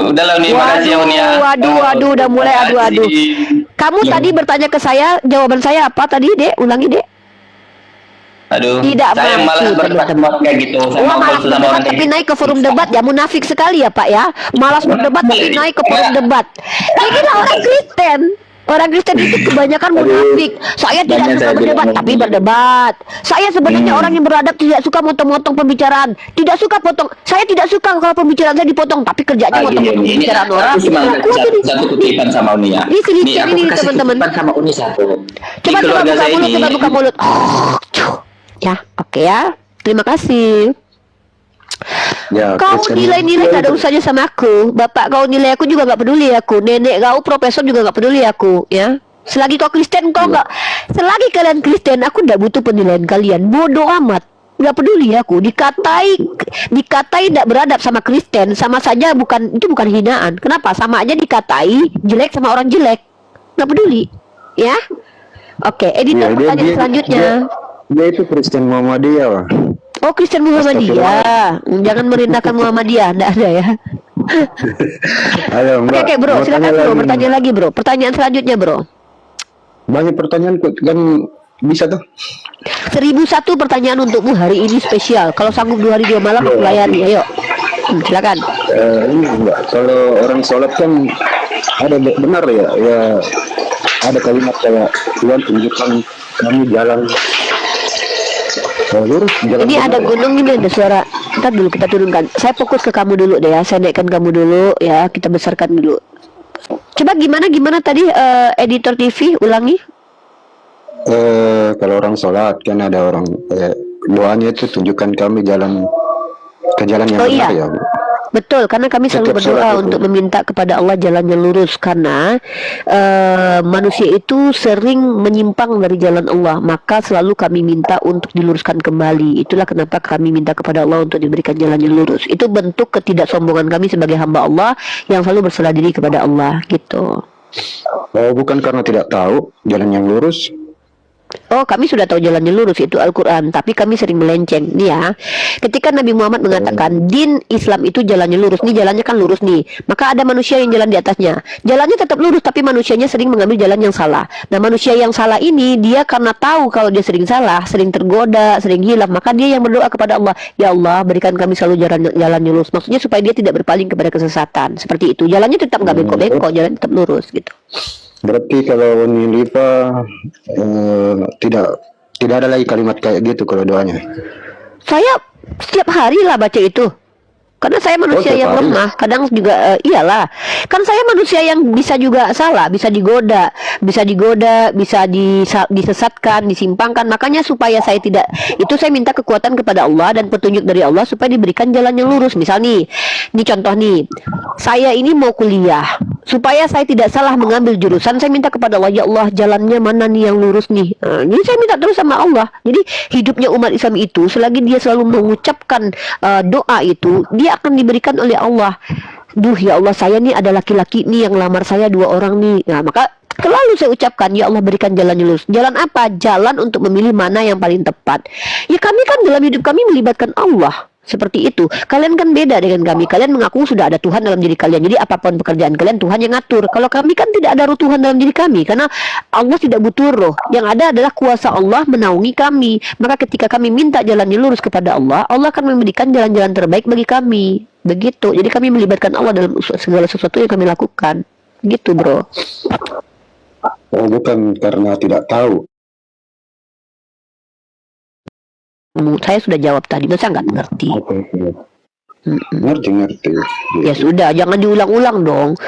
Udah lah Uni, makasih ya Uni ya. Waduh, udah mulai adu-adu. Makasih. Kamu tadi bertanya ke saya, jawaban saya apa tadi, Dek? Ulangi, Dek. Aduh, Tidak saya mampu, malas berdebat teman-teman. kayak gitu. Saya Wah, mau malas sama berdebat orang tapi kayak naik ke forum debat ya, munafik sekali ya Pak ya. Malas berdebat tapi naik ke forum debat. Inilah orang Kristen. Orang Kristen itu kebanyakan munafik. Saya tidak Banyak suka saya berdebat bilang tapi munafik. berdebat. Saya sebenarnya orang yang beradab, tidak suka motong-motong pembicaraan. Tidak suka potong. Saya tidak suka kalau pembicaraan saya dipotong, tapi kerjanya motong-motong pembicaraan orang. Aku cuma Aku satu, ini. satu kutipan sama Uni ya. Ini sedikit aku ini, kasih teman-teman. kutipan sama Uni satu. Coba Di keluarga buka saya mulut, ini, coba buka mulut. Ya, oke ya. Terima kasih. Ya, Kau Kristen. nilai-nilai gak ada urusannya sama aku. Bapak kau nilai aku juga gak peduli aku. Nenek kau profesor juga gak peduli aku. Ya. Selagi kau Kristen kau gak. Selagi kalian Kristen aku gak butuh penilaian kalian. Bodoh amat. Gak peduli aku. Dikatai tidak beradab sama Kristen sama saja itu bukan hinaan. Kenapa? Sama aja dikatai jelek sama orang jelek. Gak peduli. Ya. Oke, editor Iya, pertanyaan selanjutnya. Dia itu Kristen Muhammadiyah, Pak. Oh, Kristen Muhammadiyah. Jangan merendahkan Muhammadiyah, enggak ada ya. Ayo, Oke, Mbak. oke, bro, Mau silakan tanya bro, lagi. bertanya lagi bro. Pertanyaan selanjutnya bro. Banyak pertanyaan kan bisa tuh. 1001 pertanyaan untukmu hari ini spesial. Kalau sanggup 2 hari 2 malam aku layani. Ayo, silakan. Ini Mbak, kalau orang sholat kan ada benar ya, ya ada kalimat kayak Tuhan tunjukkan kami jalan lurus, jalan Ini ada benar, ya? gunung ini, ada suara. Ntar dulu kita turunkan. Saya fokus ke kamu dulu deh ya. Saya naikkan kamu dulu ya. Kita besarkan dulu. Coba gimana tadi editor TV ulangi. Kalau orang sholat kan ada orang doanya itu tunjukkan kami jalan ke jalan yang Oh benar iya. ya, Bu. Betul, karena kami selalu Setiap berdoa sholat itu. untuk meminta kepada Allah jalan yang lurus, karena manusia itu sering menyimpang dari jalan Allah, maka selalu kami minta untuk diluruskan kembali. Itulah kenapa kami minta kepada Allah untuk diberikan jalan yang lurus. Itu bentuk ketidaksombongan kami sebagai hamba Allah yang selalu berserah diri kepada Allah, gitu. Oh, bukan karena tidak tahu jalan yang lurus. Oh, kami sudah tahu jalannya lurus, itu Al-Quran. Tapi kami sering melenceng. Nih ya, ketika Nabi Muhammad mengatakan din Islam itu jalannya lurus, nih jalannya kan lurus nih, maka ada manusia yang jalan di atasnya. Jalannya tetap lurus, tapi manusianya sering mengambil jalan yang salah. Nah, manusia yang salah ini, dia karena tahu kalau dia sering salah, sering tergoda, sering hilaf, maka dia yang berdoa kepada Allah, ya Allah, berikan kami selalu jalannya lurus. Maksudnya supaya dia tidak berpaling kepada kesesatan. Seperti itu. Jalannya tetap nggak bengkok-bengkok, jalan tetap lurus gitu. Berarti kalau Nilipa tidak ada lagi kalimat kayak gitu kalau doanya. Saya setiap hari lah baca itu. Karena saya manusia tiap yang hari? lemah, kadang juga iyalah. Kan saya manusia yang bisa juga salah, bisa digoda, bisa disesatkan, disimpangkan. Makanya supaya saya tidak, itu saya minta kekuatan kepada Allah dan petunjuk dari Allah supaya diberikan jalan yang lurus. Misal nih contoh nih, saya ini mau kuliah. Supaya saya tidak salah mengambil jurusan, saya minta kepada Allah, ya Allah, jalannya mana nih yang lurus nih. Jadi saya minta terus sama Allah. Jadi hidupnya umat Islam itu, selagi dia selalu mengucapkan doa itu, dia akan diberikan oleh Allah. Duh, ya Allah, saya nih ada laki-laki nih yang lamar saya 2 orang nih. Nah, maka selalu saya ucapkan, ya Allah, berikan jalan yang lurus. Jalan apa? Jalan untuk memilih mana yang paling tepat. Ya kami kan dalam hidup kami melibatkan Allah. Seperti itu. Kalian kan beda dengan kami. Kalian mengaku sudah ada Tuhan dalam diri kalian. Jadi apapun pekerjaan kalian, Tuhan yang ngatur. Kalau kami kan tidak ada roh Tuhan dalam diri kami. Karena Allah tidak butuh roh. Yang ada adalah kuasa Allah menaungi kami. Maka ketika kami minta jalan yang lurus kepada Allah, Allah akan memberikan jalan-jalan terbaik bagi kami. Begitu. Jadi kami melibatkan Allah dalam segala sesuatu yang kami lakukan. Gitu, bro. Oh, bukan karena tidak tahu. Saya sudah jawab tadi, masa nggak ngerti? Oke. Ngerti. Ya sudah, jangan diulang-ulang dong.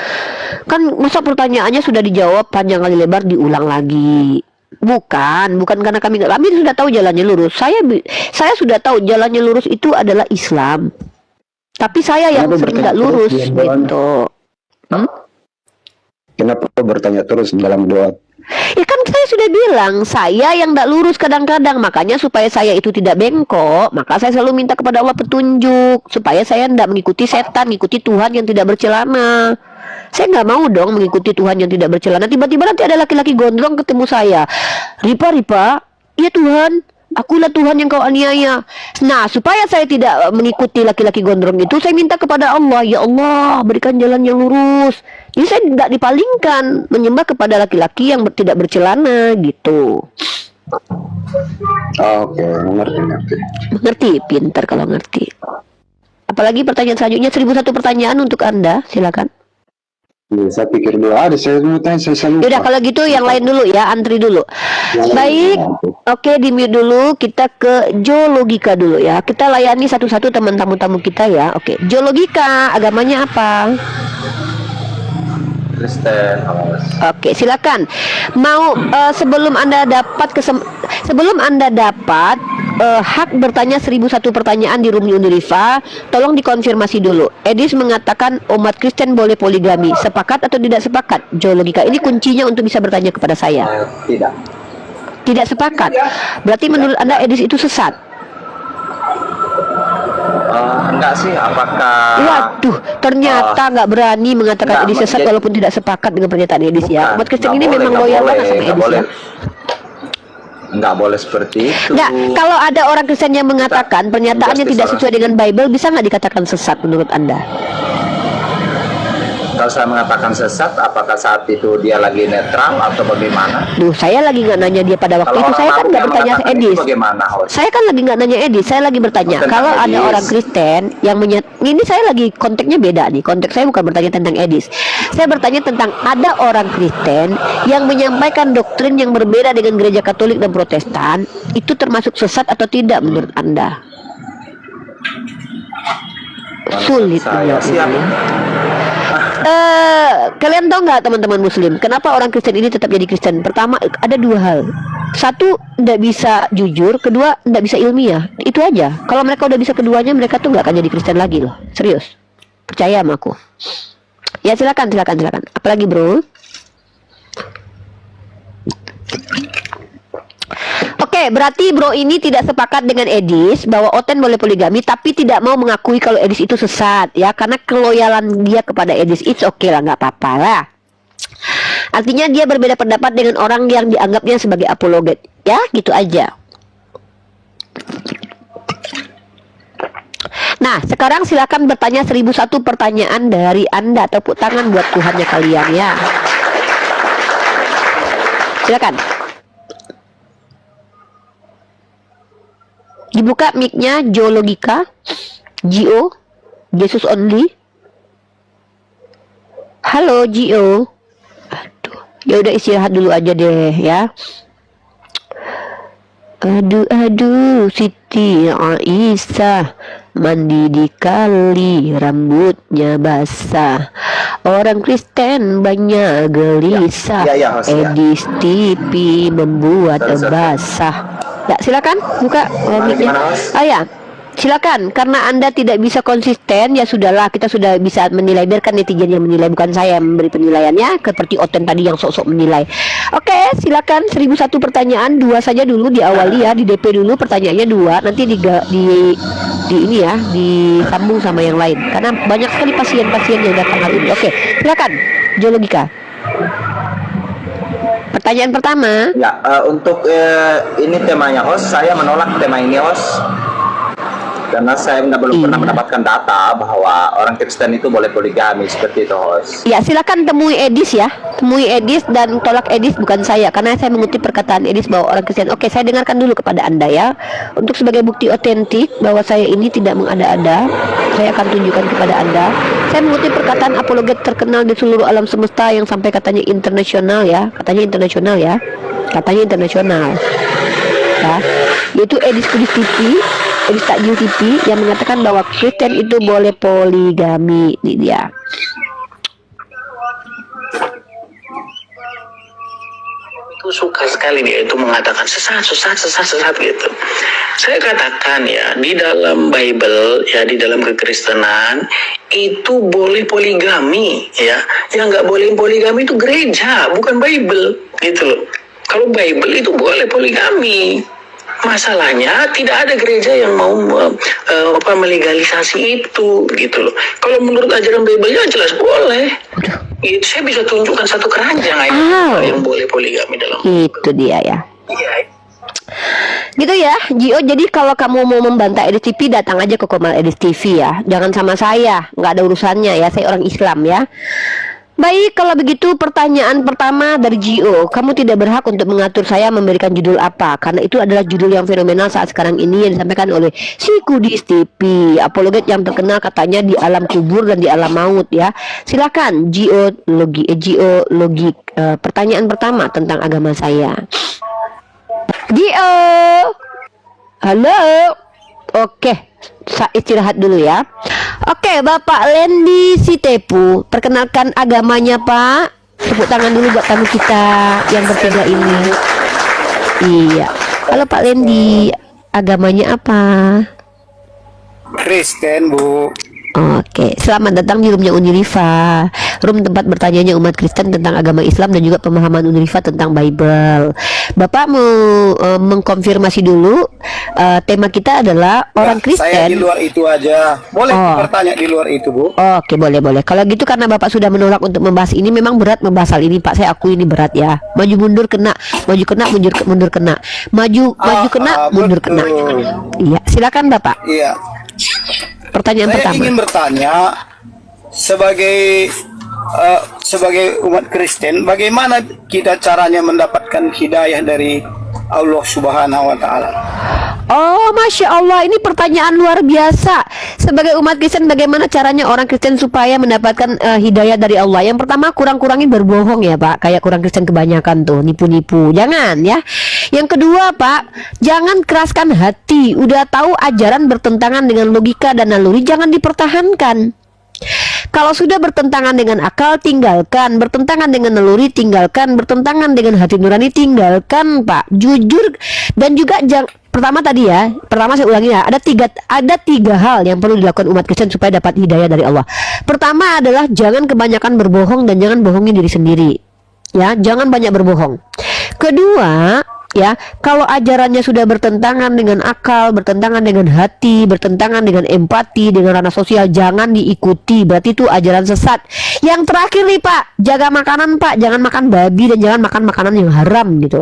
Kan masa pertanyaannya sudah dijawab panjang kali lebar diulang lagi. Bukan karena kami sudah tahu jalannya lurus. Saya sudah tahu jalannya lurus itu adalah Islam. Tapi saya yang Kenapa sering bertanya nggak lurus terus di dalam gitu. Kenapa bertanya terus dalam doa? Ya kan saya sudah bilang, saya yang tidak lurus kadang-kadang. Makanya supaya saya itu tidak bengkok, maka saya selalu minta kepada Allah petunjuk. Supaya saya tidak mengikuti setan, mengikuti Tuhan yang tidak bercelana. Saya nggak mau dong mengikuti Tuhan yang tidak bercelana. Tiba-tiba nanti ada laki-laki gondrong ketemu saya. Ripa, iya Tuhan, akulah Tuhan yang kau aniaya. Nah, supaya saya tidak mengikuti laki-laki gondrong itu, saya minta kepada Allah, ya Allah, berikan jalan yang lurus. Jadi saya tidak dipalingkan menyembah kepada laki-laki yang tidak bercelana gitu. Oke, ngerti. Ngerti, pintar kalau ngerti. Apalagi pertanyaan selanjutnya, 1001 pertanyaan untuk Anda, silakan. Ya, saya pikir dulu ada saya mau tanya saya lupa. Yaudah kalau gitu yang lain dulu ya, antri dulu. Baik, oke, di mute dulu. Kita ke Geologika dulu ya. Kita layani satu-satu teman tamu-tamu kita ya. Oke, Geologika, agamanya apa? Kristen. Oke, silakan. Mau sebelum Anda dapat hak bertanya 1001 pertanyaan di Rumi Unirifa, tolong dikonfirmasi dulu. Edis mengatakan umat Kristen boleh poligami. Sepakat atau tidak sepakat? Geologika, ini kuncinya untuk bisa bertanya kepada saya. Tidak. Tidak sepakat. Berarti menurut Anda Edis itu sesat? Enggak sih, apakah Waduh, ternyata nggak berani mengatakan enggak, Edis sesat jadi- walaupun tidak sepakat dengan pernyataan Edis ya. Bukan, Umat Kristen nggak ini boleh, memang nggak loyal boleh, banget sama nggak Edis boleh. ya. nggak boleh seperti itu. Nggak, kalau ada orang Kristen yang mengatakan pernyataannya tidak sesuai dengan Bible, bisa nggak dikatakan sesat menurut Anda? Kalau saya mengatakan sesat, apakah saat itu dia lagi netral atau bagaimana? Duh, saya lagi nggak nanya dia pada waktu Kalau itu. Saya kan orang nggak yang bertanya mengatakan Edis. itu bagaimana, host? Saya kan lagi nggak nanya Edis. Saya lagi bertanya. Tentang Kalau ada Edis. orang Kristen yang ini saya lagi konteksnya beda nih. Konteks saya bukan bertanya tentang Edis. Saya bertanya tentang ada orang Kristen yang menyampaikan doktrin yang berbeda dengan gereja Katolik dan Protestan. Itu termasuk sesat atau tidak menurut Anda? Sulit Saya siap. Kalian tahu nggak teman-teman Muslim, kenapa orang Kristen ini tetap jadi Kristen? Pertama, ada dua hal. Satu, tidak bisa jujur. Kedua, tidak bisa ilmiah. Itu aja. Kalau mereka udah bisa keduanya, mereka tuh nggak akan jadi Kristen lagi loh. Serius. Percaya sama aku. Ya silakan. Apalagi bro? Oke, berarti bro ini tidak sepakat dengan Edis bahwa Oten boleh poligami, tapi tidak mau mengakui kalau Edis itu sesat, ya, karena keloyalan dia kepada Edis. It's okay lah, nggak apa-apa lah. Artinya dia berbeda pendapat dengan orang yang dianggapnya sebagai apologet, ya, gitu aja. Nah, sekarang silakan bertanya 1001 pertanyaan dari Anda. Tepuk tangan buat Tuhannya kalian, ya. Silakan. Dibuka mic-nya Geologika, Gio, Jesus Only. Halo Gio. Aduh, ya udah istirahat dulu aja deh ya. Aduh, Siti Aisyah mandi di kali, rambutnya basah. Orang Kristen banyak gelisah. Host, Edis TV membuat basah. Ya, silakan buka mic-nya. Ya, silakan. Karena Anda tidak bisa konsisten, ya sudahlah, kita sudah bisa menilai. Biarkan netizen yang menilai, bukan saya yang memberi penilaiannya. Seperti Oten tadi yang sok-sok menilai. Oke, silakan 1001 pertanyaan, 2 saja dulu diawali ya, di DP dulu pertanyaannya 2, nanti di ini ya, disambung sama yang lain. Karena banyak sekali pasien-pasien yang datang hari ini. Oke, silakan. Geologika. Pertanyaan pertama. Ya, untuk ini temanya host, saya menolak tema ini host. Karena saya belum pernah mendapatkan data bahwa orang Kristen itu boleh poligami seperti itu host. Ya, silakan temui Edis ya. Temui Edis dan tolak Edis, bukan saya, karena saya mengutip perkataan Edis bahwa orang Kristen. Oke, saya dengarkan dulu kepada Anda ya. Untuk sebagai bukti otentik bahwa saya ini tidak mengada-ada, saya akan tunjukkan kepada Anda. Saya mengutip perkataan apologet terkenal di seluruh alam semesta yang sampai katanya internasional ya. Katanya internasional ya. Katanya internasional. Ya, yaitu Edis Kudus TV, Edis Takjil TV yang mengatakan bahwa Kristen itu boleh poligami. Ini dia. Itu suka sekali dia itu mengatakan sesat gitu. Saya katakan ya, di dalam Bible ya, di dalam kekristenan itu boleh poligami ya. Yang nggak boleh poligami itu gereja, bukan Bible gitu loh. Kalau Bible itu boleh poligami. Masalahnya tidak ada gereja yang mau melegalisasi itu gitu loh. Kalau menurut ajaran Bible ya jelas boleh. Itu saya bisa tunjukkan satu keranjang yang boleh poligami dalam Bible. Itu dia ya. Iya. Gitu ya, Gio. Jadi kalau kamu mau membantah Edis TV, datang aja ke Komal Edis TV ya. Jangan sama saya, nggak ada urusannya ya. Saya orang Islam ya. Baik, kalau begitu pertanyaan pertama dari Gio. Kamu tidak berhak untuk mengatur saya memberikan judul apa, karena itu adalah judul yang fenomenal saat sekarang ini yang disampaikan oleh si Kudis TV, apologet yang terkenal katanya di alam kubur dan di alam maut ya. Silakan Gio logik. Pertanyaan pertama tentang agama saya. Gio. Halo. Oke, saya istirahat dulu ya. Oke, Bapak Lendi Sitepu, perkenalkan agamanya Pak. Tepuk tangan dulu buat tamu kita yang bertiga ini. Iya. Halo Pak Lendi, agamanya apa? Kristen, Bu. Oke, selamat datang di roomnya Unirifa. Room tempat bertanyanya umat Kristen tentang agama Islam dan juga pemahaman Unirifa tentang Bible. Bapak mau mengkonfirmasi dulu, tema kita adalah orang Kristen. Saya di luar itu aja. Boleh bertanya di luar itu, Bu? Oke, boleh. Kalau gitu karena Bapak sudah menolak untuk membahas ini, memang berat membahas hal ini, Pak. Saya akui ini berat ya. Maju mundur kena, maju kena, mundur kena. Maju kena, mundur kena. Iya, silakan Bapak. Iya. Pertanyaan Saya pertama. ingin bertanya sebagai umat Kristen, bagaimana kita caranya mendapatkan hidayah dari Allah Subhanahu wa taala? Oh, Masya Allah, ini pertanyaan luar biasa. Sebagai umat Kristen, bagaimana caranya orang Kristen supaya mendapatkan hidayah dari Allah? Yang pertama, kurang-kurangin berbohong ya Pak. Kayak kurang Kristen kebanyakan tuh, nipu-nipu. Jangan ya. Yang kedua Pak, jangan keraskan hati. Udah tahu ajaran bertentangan dengan logika dan naluri, jangan dipertahankan. Kalau sudah bertentangan dengan akal, tinggalkan. Bertentangan dengan naluri, tinggalkan. Bertentangan dengan hati nurani, tinggalkan Pak. Jujur. Dan juga pertama tadi ya, pertama saya ulangi ya, ada tiga hal yang perlu dilakukan umat Kristen supaya dapat hidayah dari Allah. Pertama adalah jangan kebanyakan berbohong dan jangan bohongi diri sendiri. Ya, jangan banyak berbohong. Kedua, ya, kalau ajarannya sudah bertentangan dengan akal, bertentangan dengan hati, bertentangan dengan empati, dengan ranah sosial, jangan diikuti. Berarti itu ajaran sesat. Yang terakhir nih Pak, jaga makanan Pak, jangan makan babi dan jangan makan makanan yang haram gitu.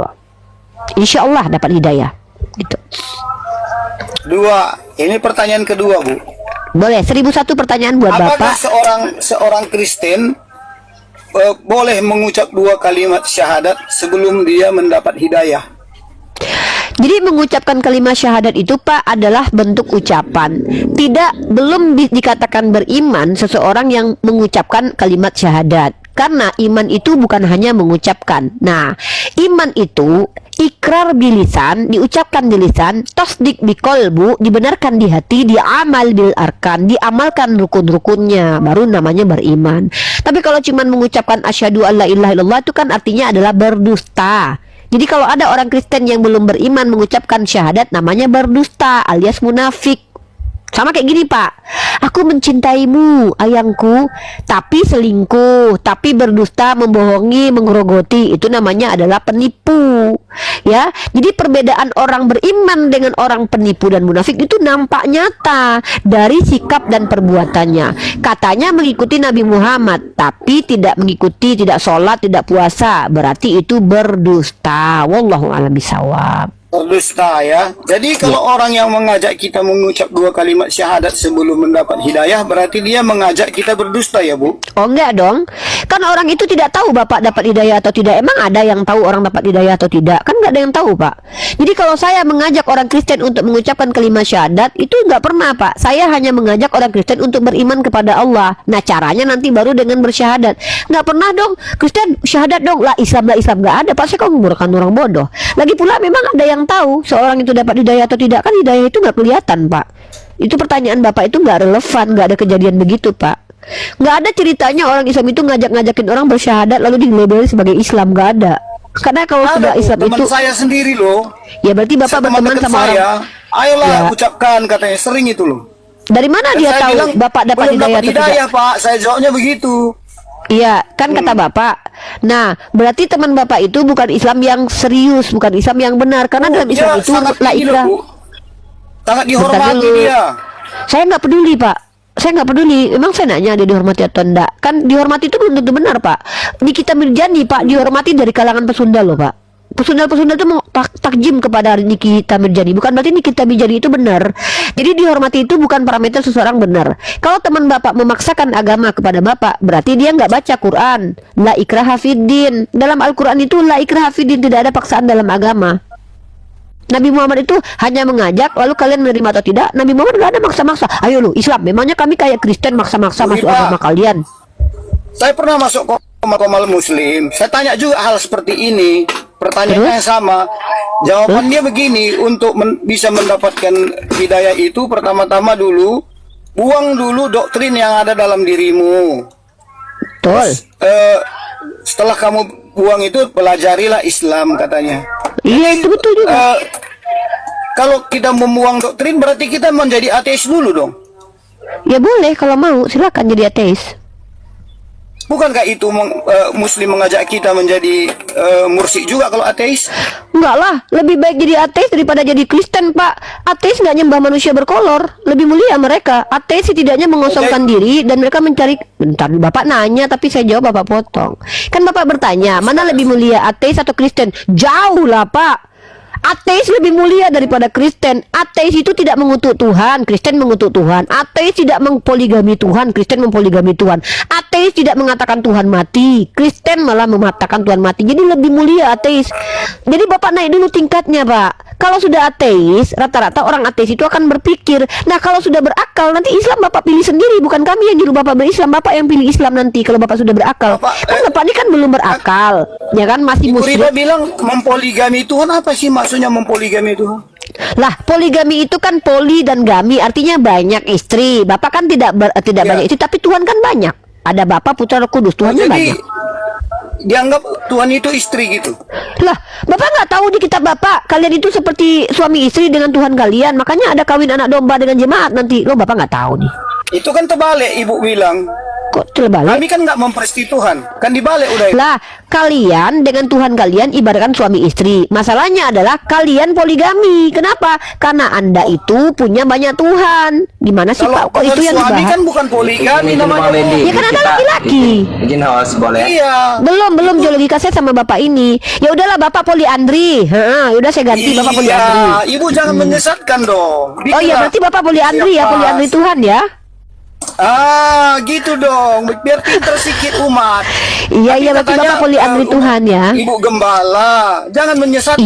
Insya Allah dapat hidayah. Gitu. Ini pertanyaan kedua, Bu. Boleh, 1001 pertanyaan buat Apakah Bapak. seorang Kristen boleh mengucap 2 kalimat syahadat sebelum dia mendapat hidayah? Jadi mengucapkan kalimat syahadat itu Pak adalah bentuk ucapan. Belum dikatakan beriman seseorang yang mengucapkan kalimat syahadat. Karena iman itu bukan hanya mengucapkan. Nah, iman itu ikrar bilisan, diucapkan di lisan, tasdik biqalbu, dibenarkan di hati, diamal bil arkan, diamalkan rukun-rukunnya, baru namanya beriman. Tapi kalau cuma mengucapkan asyhadu alla ilaha illallah itu kan artinya adalah berdusta. Jadi kalau ada orang Kristen yang belum beriman mengucapkan syahadat, namanya berdusta alias munafik. Sama kayak gini Pak, aku mencintaimu ayangku, tapi selingkuh, tapi berdusta, membohongi, menggerogoti, itu namanya adalah penipu. Ya, jadi perbedaan orang beriman dengan orang penipu dan munafik itu nampak nyata dari sikap dan perbuatannya. Katanya mengikuti Nabi Muhammad, tapi tidak mengikuti, tidak sholat, tidak puasa, berarti itu berdusta. Wallahu a'lam bishawab. Berdusta ya. Jadi kalau orang yang mengajak kita mengucap 2 kalimat syahadat sebelum mendapat hidayah, berarti dia mengajak kita berdusta ya, Bu? Oh enggak dong. Kan orang itu tidak tahu Bapak dapat hidayah atau tidak. Emang ada yang tahu orang dapat hidayah atau tidak? Kan enggak ada yang tahu Pak. Jadi kalau saya mengajak orang Kristen untuk mengucapkan kalimat syahadat, itu enggak pernah Pak. Saya hanya mengajak orang Kristen untuk beriman kepada Allah. Nah caranya nanti baru dengan bersyahadat. Enggak pernah dong Kristen syahadat dong. Lah Islam enggak ada Pak. Saya kok mengumpulkan orang bodoh. Lagi pula memang ada yang tahu seorang itu dapat hidayah atau tidak. Kan hidayah itu nggak kelihatan Pak. Itu pertanyaan Bapak itu nggak relevan, nggak ada kejadian begitu Pak. Nggak ada ceritanya orang Islam itu ngajak-ngajakin orang bersyahadat lalu dilabeli sebagai Islam, nggak ada. Karena kalau sudah Islam teman itu saya sendiri loh. ya berarti Bapak berteman sama orang. Ayolah Ya. ucapkan, katanya sering itu loh. Dari mana Dan dia saya tahu bilang, Bapak dapat belum hidayah dapat atau tidak? hidayah Pak, saya jawabnya begitu. Iya, kan kata Bapak. Nah, berarti teman Bapak itu bukan Islam yang serius, bukan Islam yang benar. Karena dalam Islam itu sangat la ini loh, ikrah. Bu. Sangat dihormati dulu. dia. Saya nggak peduli Pak. Saya nggak peduli. Emang saya nanya dia dihormati atau enggak? Kan dihormati itu belum tentu benar Pak. Nikita Mirjani Pak dihormati dari kalangan pesunda loh Pak. Pesunda-pesunda itu mau takjim kepada Nikita Mirjani. Bukan berarti Nikita Mirjani itu benar. Jadi dihormati itu bukan parameter seseorang benar. Kalau teman Bapak memaksakan agama kepada Bapak, berarti dia nggak baca Quran. La ikraha fiddin. Dalam Al-Quran itu la ikraha fiddin, tidak ada paksaan dalam agama. Nabi Muhammad itu hanya mengajak, lalu kalian menerima atau tidak. Nabi Muhammad nggak ada maksa-maksa. Ayo lu Islam, memangnya kami kayak Kristen maksa-maksa masuk agama kalian? Saya pernah masuk komal Muslim. Saya tanya juga hal seperti ini. Pertanyaannya sama. Jawabannya begini, untuk bisa mendapatkan hidayah itu pertama-tama dulu buang dulu doktrin yang ada dalam dirimu. Betul. Setelah kamu buang itu, pelajarilah Islam katanya. Iya itu betul juga. Kalau kita membuang doktrin berarti kita menjadi ateis dulu dong. Ya boleh kalau mau, silakan jadi ateis. Bukankah itu Muslim mengajak kita menjadi mursik juga kalau ateis? Enggak lah, lebih baik jadi ateis daripada jadi Kristen, Pak. Ateis nggak nyembah manusia berkolor, lebih mulia mereka. Ateis setidaknya mengosongkan diri dan mereka mencari. Bentar, Bapak nanya tapi saya jawab, Bapak potong. Kan Bapak bertanya, mana lebih mulia, ateis atau Kristen? Jauh lah, Pak. Ateis lebih mulia daripada Kristen. Ateis itu tidak mengutuk Tuhan, Kristen mengutuk Tuhan. Ateis tidak mempoligami Tuhan, Kristen mempoligami Tuhan. Ateis tidak mengatakan Tuhan mati, Kristen malah mengatakan Tuhan mati. Jadi lebih mulia ateis. Jadi Bapak naik dulu tingkatnya, Pak. Kalau sudah ateis, rata-rata orang ateis itu akan berpikir. Nah, kalau sudah berakal, nanti Islam Bapak pilih sendiri, bukan kami yang nyuruh Bapak berislam. Bapak yang pilih Islam nanti kalau Bapak sudah berakal. Kan Bapak ini kan belum berakal, ya kan, masih Ibu muslim. Riba bilang mempoligami Tuhan, apa sih maksudnya mempoligami Tuhan? Lah, poligami itu kan poli dan gami, artinya banyak istri. Bapak kan tidak banyak istri, tapi Tuhan kan banyak. Ada Bapa, Putra, Roh Kudus. Tuhannya Jadi banyak. dianggap Tuhan itu istri gitu. Lah, Bapak nggak tahu di kitab Bapak, kalian itu seperti suami istri dengan Tuhan kalian. Makanya ada kawin anak domba dengan jemaat nanti. Lo Bapak nggak tahu nih. Itu kan terbalik, Ibu bilang. Kok terbalik? Kami kan nggak mempersti Tuhan, kan dibalik udah itu. Lah, kalian dengan Tuhan kalian ibaratkan suami istri. Masalahnya adalah kalian poligami. Kenapa? Karena Anda itu punya banyak Tuhan. Gimana sih Pak? Kok itu yang suami dibahas? kan bukan poligami Ini namanya. Pak Wendy, Ya kan Anda kita- laki-laki. Izin host boleh? Iya. Belum geologi kaset sama Bapak ini. Ya udahlah Bapak poliandri. Heeh, udah saya ganti Bapak poliandri. Iya, Ibu jangan menyesatkan dong. Oh iya, berarti Bapak poliandri ya, Siapa? poliandri Tuhan ya. Ah, gitu dong. Biar pinter sedikit umat. Iya, iya, berarti Katanya, Bapak poliandri Tuhan ya. Ibu Gembala, jangan menyesatkan.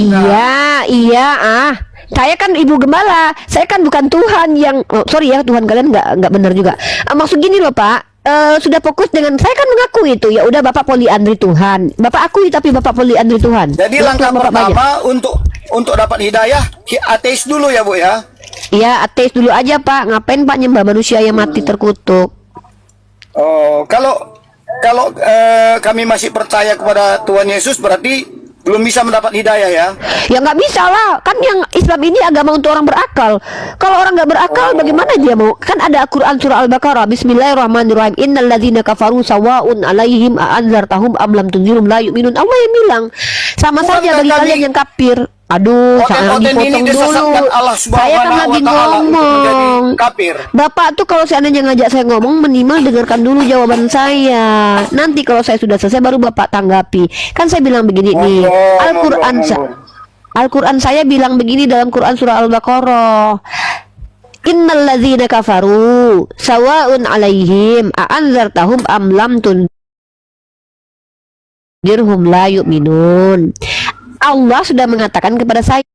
Iya, saya kan ibu gembala, saya kan bukan Tuhan yang, sorry ya, Tuhan kalian nggak benar juga. Maksud gini loh Pak, sudah fokus dengan, saya kan mengaku itu, ya udah Bapak poliandri Tuhan, Bapak akui tapi Bapak poliandri Tuhan. Jadi Tuhan langkah Bapak banyak. pertama untuk dapat hidayah, ateis dulu ya Bu ya. Iya, ateis dulu aja Pak, ngapain Pak nyembah manusia yang mati terkutuk? Oh, kalau kami masih percaya kepada Tuhan Yesus berarti belum bisa mendapat hidayah ya. Ya nggak bisa lah, kan yang Islam ini agama untuk orang berakal. Kalau orang nggak berakal, bagaimana dia mau? Kan ada Al-Quran surah Al-Baqarah, Bismillahirrahmanirrahim. Innal ladzina kafaru sawa'un 'alaihim a'anzartahum am lam tunzirum la yu'minun. Allah yang bilang, sama Bukankah saja bagi kami- kalian yang kafir. Aduh, saya Konten ini dipotong disesatkan dulu. Allah Saya kan Subhanahu lagi wa Ta'ala untuk menjadi ngomong. kafir. Bapak tuh kalau seandainya ngajak saya ngomong, minimal dengarkan dulu jawaban saya. Nanti kalau saya sudah selesai baru Bapak tanggapi. Kan saya bilang begini nih, Al-Quran saya bilang begini dalam Quran surah Al-Baqarah. Innal ladzina kafaru sawa'un 'alaihim a'anzartahum am lam tunzirhum la yu'minun. Allah sudah mengatakan kepada saya,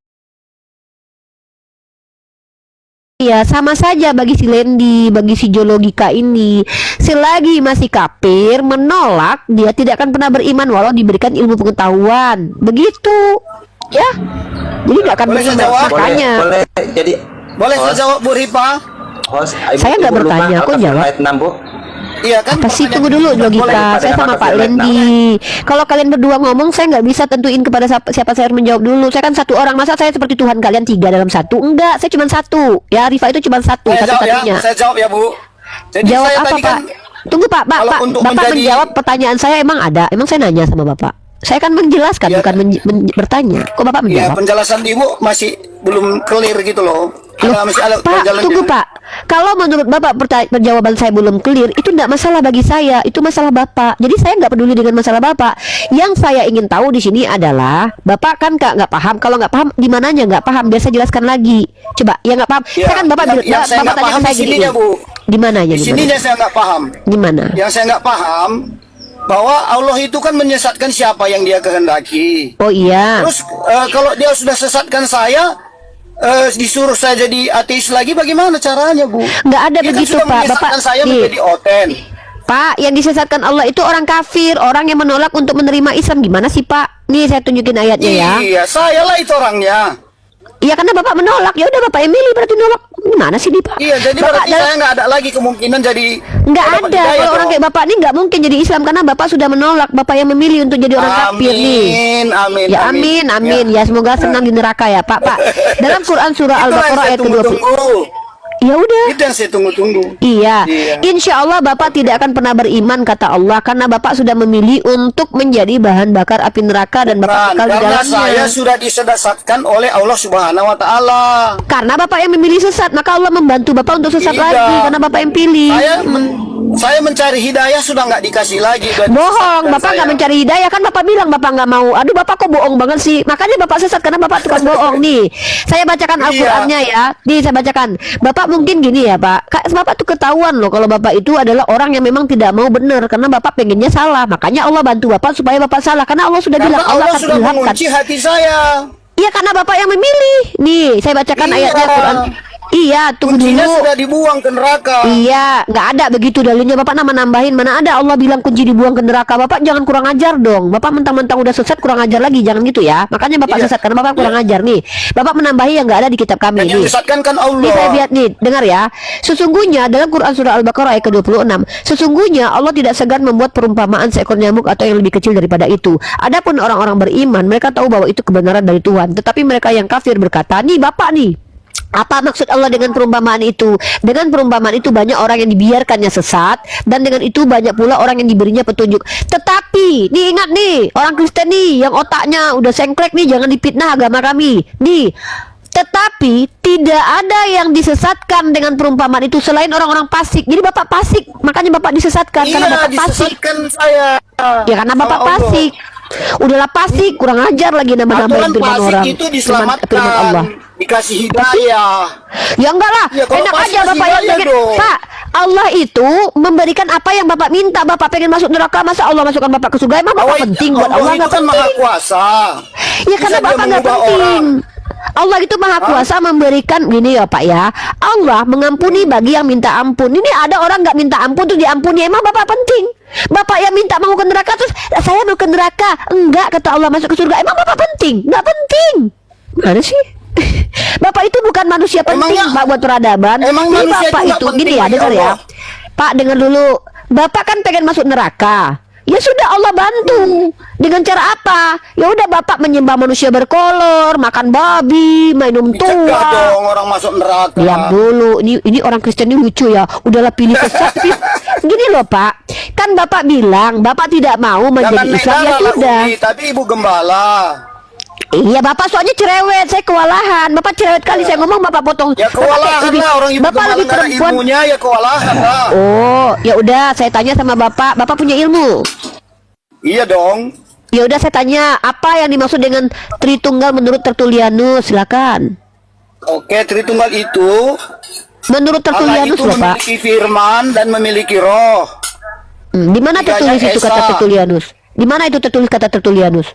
ya sama saja bagi si Lendi, bagi si Geologika ini. Selagi masih kafir, menolak, dia tidak akan pernah beriman walau diberikan ilmu pengetahuan. Begitu, ya. Jadi nggak akan Boleh beriman. saya jawab? Makanya Boleh jadi Boleh saya jawab Bu Ripa? host. Saya nggak bertanya, kok jawab? Ayat 6, Bu. Iya kan? apa sih, pertanyaan tunggu dulu itu logika. boleh. Saya sama Pak Lendi. Kalau kalian berdua ngomong, saya nggak bisa tentuin kepada siapa saya harus menjawab dulu. Saya kan satu orang, masa saya seperti Tuhan kalian 3 dalam 1? Enggak, saya cuma 1. Ya, Rifa itu cuma 1 Saya jawab ya, satu-satunya. saya jawab ya Bu. Jadi Jawab saya apa tadi Pak? kan Tunggu Pak, kalau untuk Bapak menjadi- menjawab pertanyaan saya emang ada. Emang saya nanya sama Bapak. Saya kan menjelaskan, Ya. bukan bertanya. Kok Bapak ya menjawab? penjelasan Ibu masih belum clear gitu loh. Loh, Masih ada Pak, jalan tunggu Pak. Kalau menurut Bapak perjawaban saya belum clear, itu tidak masalah bagi saya. Itu masalah Bapak. Jadi saya nggak peduli dengan masalah Bapak. Yang saya ingin tahu di sini adalah Bapak kan nggak paham. Kalau nggak paham, di mananya nggak paham? Biar saya jelaskan lagi. Coba, yang nggak paham. Ya, Saya kan Bapak yang saya Bapak nggak tanya paham ke saya di gini. sininya, Bu. Di mananya? Di sininya saya nggak paham. Di mana? Yang saya nggak paham bahwa Allah itu kan menyesatkan siapa yang Dia kehendaki. Oh iya. Terus kalau Dia sudah sesatkan saya, disuruh saya jadi ateis lagi, bagaimana caranya Bu? Nggak ada Dia kan begitu sudah Pak. menyesatkan Bapak saya nih, menjadi oten. Pak, yang disesatkan Allah itu orang kafir, orang yang menolak untuk menerima Islam. Gimana sih Pak? Nih saya tunjukin ayatnya ya. Iya, saya lah itu orangnya. Iya, karena Bapak menolak. Ya udah Bapak yang milih, berarti nolak. Gimana sih nih Pak? Iya, jadi Bapak berarti saya nggak ada lagi kemungkinan jadi nggak dapat ada. hidayah Kalau orang dong. kayak Bapak ini nggak mungkin jadi Islam karena Bapak sudah menolak. Bapak yang memilih untuk jadi orang kafir nih. Amin, Ya amin. Ya semoga senang di neraka ya Pak. Pak, dalam Quran surah Itulah yang Al-Baqarah saya ayat ke-20. tunggu-tunggu. Ya udah. Itu yang saya tunggu-tunggu. Iya. Iya. Insya Allah Bapak tidak akan pernah beriman kata Allah, karena Bapak sudah memilih untuk menjadi bahan bakar api neraka dan Bapak kekal di Karena dalamnya. saya sudah disesatkan oleh Allah Subhanahu wa taala. Karena Bapak yang memilih sesat, maka Allah membantu Bapak untuk sesat Tidak. lagi karena Bapak yang pilih. Saya mencari hidayah sudah nggak dikasih lagi. Sudah Bohong, disesatkan Bapak saya. nggak mencari hidayah, kan Bapak bilang Bapak nggak mau. Aduh, Bapak kok bohong banget sih. Makanya Bapak sesat karena Bapak tukang bohong nih. Saya bacakan Iya. Al-Qur'annya ya. Nih saya bacakan. Bapak mungkin gini ya Pak. Bapak tuh ketahuan loh kalau Bapak itu adalah orang yang memang tidak mau benar karena Bapak pengennya salah. Makanya Allah bantu Bapak supaya Bapak salah karena Allah sudah Karena bilang Allah akan sudah ilhamkan. mengunci hati saya. Iya, karena Bapak yang memilih. Nih, saya bacakan Iya. ayatnya Quran. Iya, tunggu Kuncinya dulu. sudah dibuang ke neraka. Iya, nggak ada begitu dalilnya. Bapak nambahin, mana ada Allah bilang kunci dibuang ke neraka. Bapak jangan kurang ajar dong. Bapak mentang-mentang udah sesat kurang ajar lagi, jangan gitu ya. Makanya Bapak Iya. sesat karena Bapak kurang ajar nih. Bapak menambahi yang nggak ada di kitab kami Dan yang nih. disesatkan kan Allah. Nih saya lihat nih, dengar ya. Sesungguhnya dalam Quran surah Al-Baqarah ayat ke-26, sesungguhnya Allah tidak segan membuat perumpamaan seekor nyamuk atau yang lebih kecil daripada itu. Adapun orang-orang beriman, mereka tahu bahwa itu kebenaran dari Tuhan. Tetapi mereka yang kafir berkata, nih Bapak nih, apa maksud Allah dengan perumpamaan itu? Dengan perumpamaan itu banyak orang yang dibiarkannya sesat, dan dengan itu banyak pula orang yang diberinya petunjuk. Tetapi, nih ingat nih, orang Kristen nih yang otaknya udah sengklek nih, jangan dipitnah agama kami. Nih, tetapi tidak ada yang disesatkan dengan perumpamaan itu selain orang-orang fasik. Jadi Bapak fasik, makanya Bapak disesatkan karena Iya, Bapak fasik. disesatkan saya. Ya karena Bapak Sama Allah. fasik. Udahlah fasik, kurang ajar lagi Aturan nambah-nambahin firman fasik orang. itu Firman diselamatkan, Allah. dikasih hidayah. Ya enggak lah, Ya, kalau enak pasti aja kasih Bapak yang hidayah pengen. dong. Pak, Allah itu memberikan apa yang Bapak minta. Bapak pengen masuk neraka, masa Allah masukkan Bapak ke surga? Emang Bapak penting buat Allah itu nggak kan maha penting? kuasa. Ya karena Bisa dia Bapak nggak mengubah penting. orang. Allah itu maha kuasa memberikan gini ya Pak ya. Allah mengampuni bagi yang minta ampun. Ini ada orang nggak minta ampun tuh diampuni. Emang Bapak penting? Bapak yang minta mau ke neraka terus saya mau ke neraka. Enggak, kata Allah masuk ke surga. Emang Bapak penting? Nggak penting. Mana sih? Bapak itu bukan manusia penting Emangnya- Pak buat peradaban. emang Ini manusia Bapak itu nggak itu penting gini ya, bagi dengar ya. Allah? Pak dengar dulu. Bapak kan pengen masuk neraka. Ya sudah Allah bantu. Dengan cara apa? Ya udah Bapak menyembah manusia berkolor, makan babi, minum Dicegah tua. dong orang masuk neraka. Diam dulu. Ini orang Kristen ini lucu ya. Udahlah pilih sesat. Gini loh Pak. Kan Bapak bilang Bapak tidak mau Jangan menjadi naik Islam, ya darah lah, sudah. Umi, tapi ibu gembala. Iya Bapak soalnya cerewet, saya kewalahan. Bapak cerewet kali saya ngomong Bapak potong. Ya kewalahan Bapak lah orang ibu Bapak gembala lebih nggak ada perempuan. ilmunya ya kewalahan lah. Oh, ya udah saya tanya sama Bapak. Bapak punya ilmu? Iya dong. Ya udah saya tanya, apa yang dimaksud dengan Tritunggal menurut Tertullianus? Silakan. Oke, Tritunggal itu Menurut Allah Tertullianus itu loh Pak. memiliki firman dan memiliki roh. Di mana Tiganya tertulis itu kata Esa. Tertullianus? Di mana itu tertulis kata Tertullianus?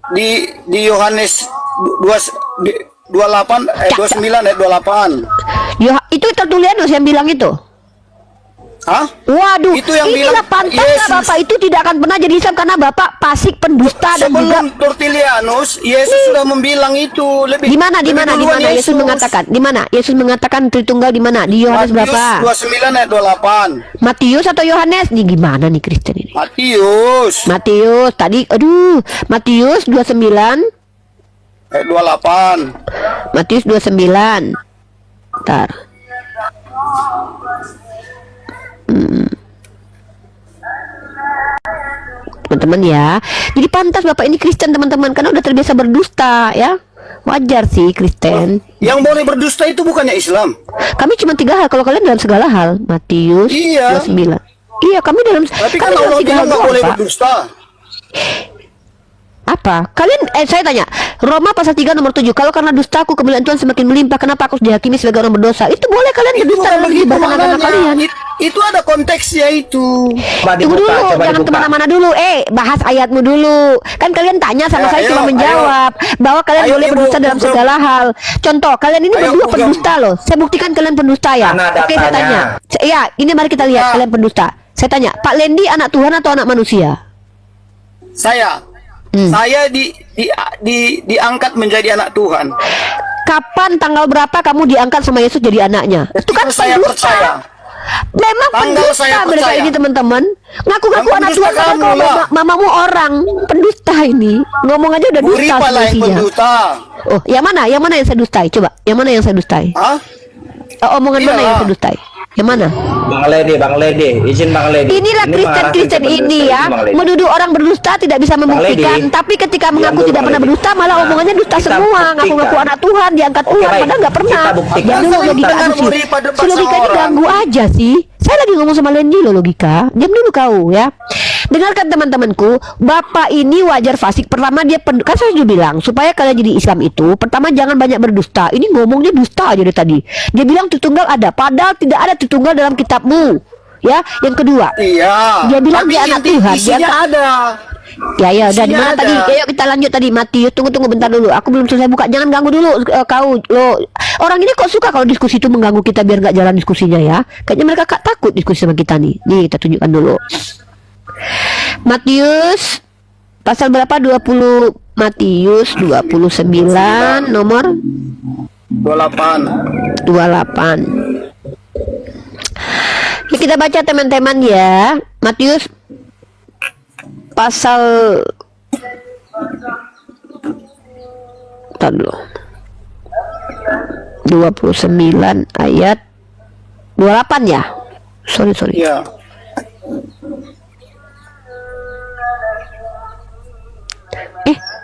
Di Yohanes 28 29 ayat 28. Ya, itu Tertullianus yang bilang itu. Hah? Waduh, Itu yang inilah bilang pantasnya Yesus. Bapak itu tidak akan pernah jadi Islam karena Bapak fasik, pendusta dan juga. Sebelum Tertullianus, Yesus sudah membilang itu lebih. Di mana lebih duluan Yesus mengatakan? Di mana? Yesus mengatakan Tritunggal di mana? Di Yohanes Matius berapa? 29 ayat 28. Matius atau Yohanes? Nih gimana nih Kristen ini? Matius Matius tadi, aduh, Matius 29, ayat 28. Matius 29. Ntar. Teman-teman ya. Jadi pantas Bapak ini Kristen teman-teman karena udah terbiasa berdusta ya. Wajar sih Kristen. Yang boleh berdusta itu bukannya Islam. Kami cuma 3 hal, kalau kalian dalam segala hal. Matius Iya. 29. Iya, kami dalam. Tapi kan kami dalam Allah 3 hal bilang nggak doang, boleh Pak. berdusta. Apa? Kalian saya tanya, Roma pasal 3 nomor 7, kalau karena dustaku kemuliaan Tuhan semakin melimpah, kenapa aku harus dihakimi sebagai orang berdosa? Itu boleh kalian berdusta dalam begitu kehidupan agama maknanya. kalian. Itu ada konteksnya itu. Tunggu dulu, jangan kemana-mana dulu. Bahas ayatmu dulu. Kan kalian tanya sama Ya, saya ayo, cuma menjawab bahwa kalian Ayo, boleh Ibu, berdusta dalam Google. segala hal. Contoh, kalian ini Ayo, berdua Google. pendusta loh. Saya buktikan kalian pendusta ya. Mana Oke, saya datanya? tanya. Ya, ini mari kita lihat Ya. kalian pendusta. Saya tanya, Pak Lendi anak Tuhan atau anak manusia? Saya diangkat menjadi anak Tuhan. Kapan tanggal berapa kamu diangkat sama Yesus jadi anaknya? Itu kan saya pendusta. percaya. Memang Tanggal pendusta saya mereka percaya. ini teman-teman. Ngaku-ngaku Yang anak pendusta Tuhan padahal kamu kalau lah. mamamu orang. Pendusta ini. Ngomong aja udah Bu dusta Ripa lah yang sebenarnya. pendusta. Oh, yang mana? Yang mana yang saya dustai? Coba, yang mana yang saya dustai? Hah? Omongan mana yang saya dustai? Yang mana? Bang Ledi, izin Bang Ledi. Inilah Kristen ini ya, menuduh orang berdusta tidak bisa membuktikan, tapi ketika mengaku tidak pernah berdusta malah omongannya dusta semua, ngaku-ngaku anak Tuhan, diangkat Tuhan, padahal nggak pernah. Jangan dulu logika sih. Si logika ini ganggu aja sih. Saya lagi ngomong sama Lendi loh logika. Diam dulu kau ya. Dengarkan teman-temanku, bapak ini wajar fasik. Pertama dia kan saya juga bilang supaya kalian jadi Islam itu, pertama jangan banyak berdusta. Ini ngomongnya dusta aja dari tadi. Dia bilang Tritunggal ada, padahal tidak ada Tritunggal dalam kitabmu. Ya, yang kedua. Iya. Dia bilang dia anak Tuhan. Isinya ada. Ya, dan Isinya mana ada. tadi? Ayo kita lanjut tadi Matius. Tunggu bentar dulu. Aku belum selesai buka. Jangan ganggu dulu kau. Lo orang ini kok suka kalau diskusi itu mengganggu kita biar nggak jalan diskusinya ya. Kayaknya mereka takut diskusi sama kita nih. Nih kita tunjukkan dulu. Matius pasal berapa? 20 Matius 29 nomor 28. Ya, kita baca teman-teman ya. Matius pasal Bentar dulu. 29 ayat 28 ya. Sorry. Iya.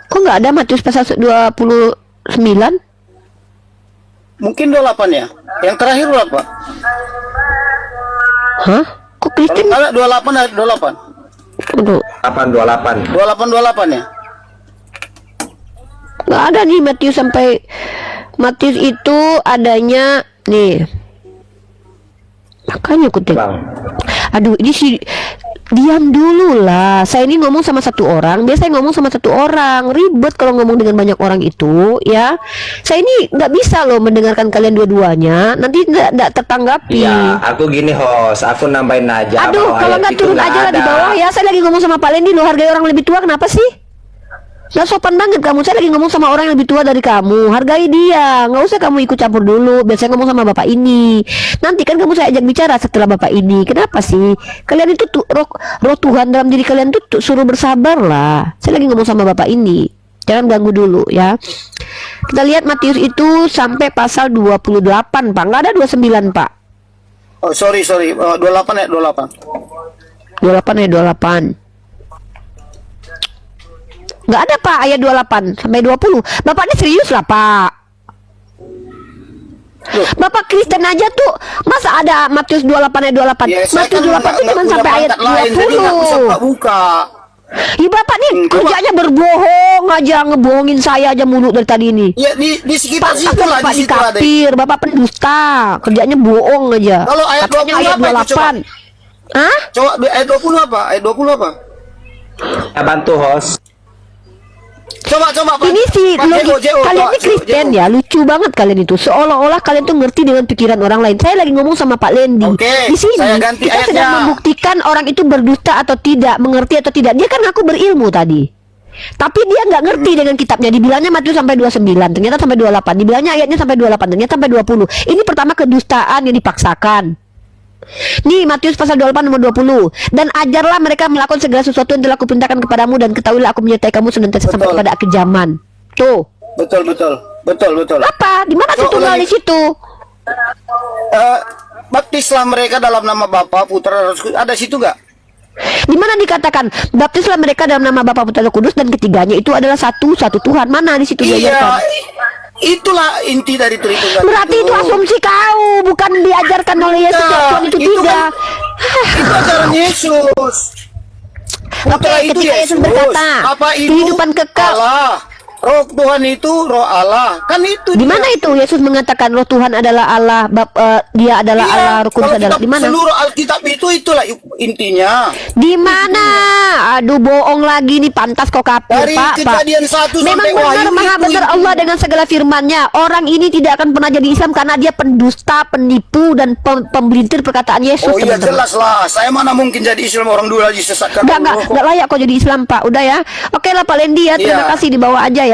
Kok nggak ada Matius pasal 29? Mungkin 28 ya. Yang terakhir berapa? Hah? Kok Kristen? Kalau 28 ada 28. Aduh, 28. 28 ya. nggak ada nih Matius sampai Matius itu adanya nih. Makanya aku Bang. aduh ini sih diam dulu lah. Saya ini ngomong sama satu orang, biasanya ngomong sama satu orang, ribet kalau ngomong dengan banyak orang itu ya. Saya ini nggak bisa loh mendengarkan kalian dua-duanya, nanti nggak tertanggapi. Iya, aku gini host, aku nambahin aja. Aduh, bahwa kalau ayat nggak itu turun nggak aja lah di ada. bawah ya. Saya lagi ngomong sama Pak Lendi loh, hargai orang lebih tua kenapa sih? Nggak sopan banget kamu. Saya lagi ngomong sama orang yang lebih tua dari kamu, hargai dia. Nggak usah kamu ikut campur dulu. Biasanya ngomong sama bapak ini. Nanti kan kamu saya ajak bicara setelah bapak ini. Kenapa sih? Kalian itu roh Tuhan dalam diri kalian tuh suruh bersabar lah. Saya lagi ngomong sama bapak ini. Jangan ganggu dulu ya. Kita lihat Matius itu sampai pasal 28 Pak. Nggak ada 29 Pak. Oh, sorry. 28 ya, 28. 28 ya 28. Nggak ada Pak ayat 28 sampai 20. Bapak ini serius lah Pak. Loh. Bapak Kristen aja tuh masa ada Matius 28 ayat 28. Ya, saya Matius kan 28 itu cuma sampai ayat 20. Buka. Ya Bapak nih kerjanya berbohong aja, ngebohongin saya aja mulu dari tadi ini. Ya di sekitar Pak, situ lah, Bapak di situ ada. dikafir, Bapak pendusta, kerjanya bohong aja. Kalau ayat Katanya 20 ayat apa itu, 28. Hah? Coba ayat 20 apa? Ayat 20 apa? Ya, bantu host. Coba Pak. Ini sih Pak Jego, kalian Pak, ini Kristen Jego. ya, lucu banget kalian itu. Seolah-olah kalian tuh ngerti dengan pikiran orang lain. Saya lagi ngomong sama Pak Lendi. Oke, Di sini saya ganti kita sedang ayatnya. membuktikan orang itu berdusta atau tidak, mengerti atau tidak. Dia kan ngaku berilmu tadi. Tapi dia nggak ngerti dengan kitabnya. Dibilangnya Matius sampai 29, ternyata sampai 28. Dibilangnya ayatnya sampai 28, ternyata sampai 20. Ini pertama kedustaan yang dipaksakan. Nih Matius pasal 28 nomor 20. Dan ajarlah mereka melakukan segala sesuatu yang telah kuperintahkan kepadamu, dan ketahuilah aku menyertai kamu senantiasa sampai Betul. kepada akhir zaman. Tuh. Betul. Apa? Di mana So, Tritunggal di situ? Baptislah mereka dalam nama Bapa, Putra, dan Roh Kudus. Ada situ nggak? Di mana dikatakan baptislah mereka dalam nama Bapa, Putra, dan Roh Kudus, dan ketiganya itu adalah satu Tuhan? Mana di situ Iya, diajarkan? itulah inti dari Tritunggal. Berarti itu asumsi kau, bukan diajarkan oleh Yesus. Nah, Tuhan itu itu tidak. Itu ajaran Yesus. Oke, Putra itu ketika Yesus berkata, apa itu? kehidupan kekal. Allah. Roh Tuhan itu roh Allah. Kan itu. Di mana itu Yesus mengatakan roh Tuhan adalah Allah, dia adalah Iya, Allah, Roh Kudus kalau adalah kita di mana? Seluruh Alkitab itulah intinya. Di mana? Aduh, bohong lagi nih, pantas kau kafir, Dari Pak. Kejadian 1 Memang sampai benar, Wahyu maha itu benar Allah dengan segala firman-Nya. Orang ini tidak akan pernah jadi Islam karena dia pendusta, penipu, dan pembelintir perkataan Yesus. Oh iya, teman-teman. jelas lah. Saya mana mungkin jadi Islam, orang dulu aja disesatkan. Enggak layak kau jadi Islam, Pak. Udah ya. Oke lah Pak Lendi ya, terima Iya. kasih, dibawa aja ya.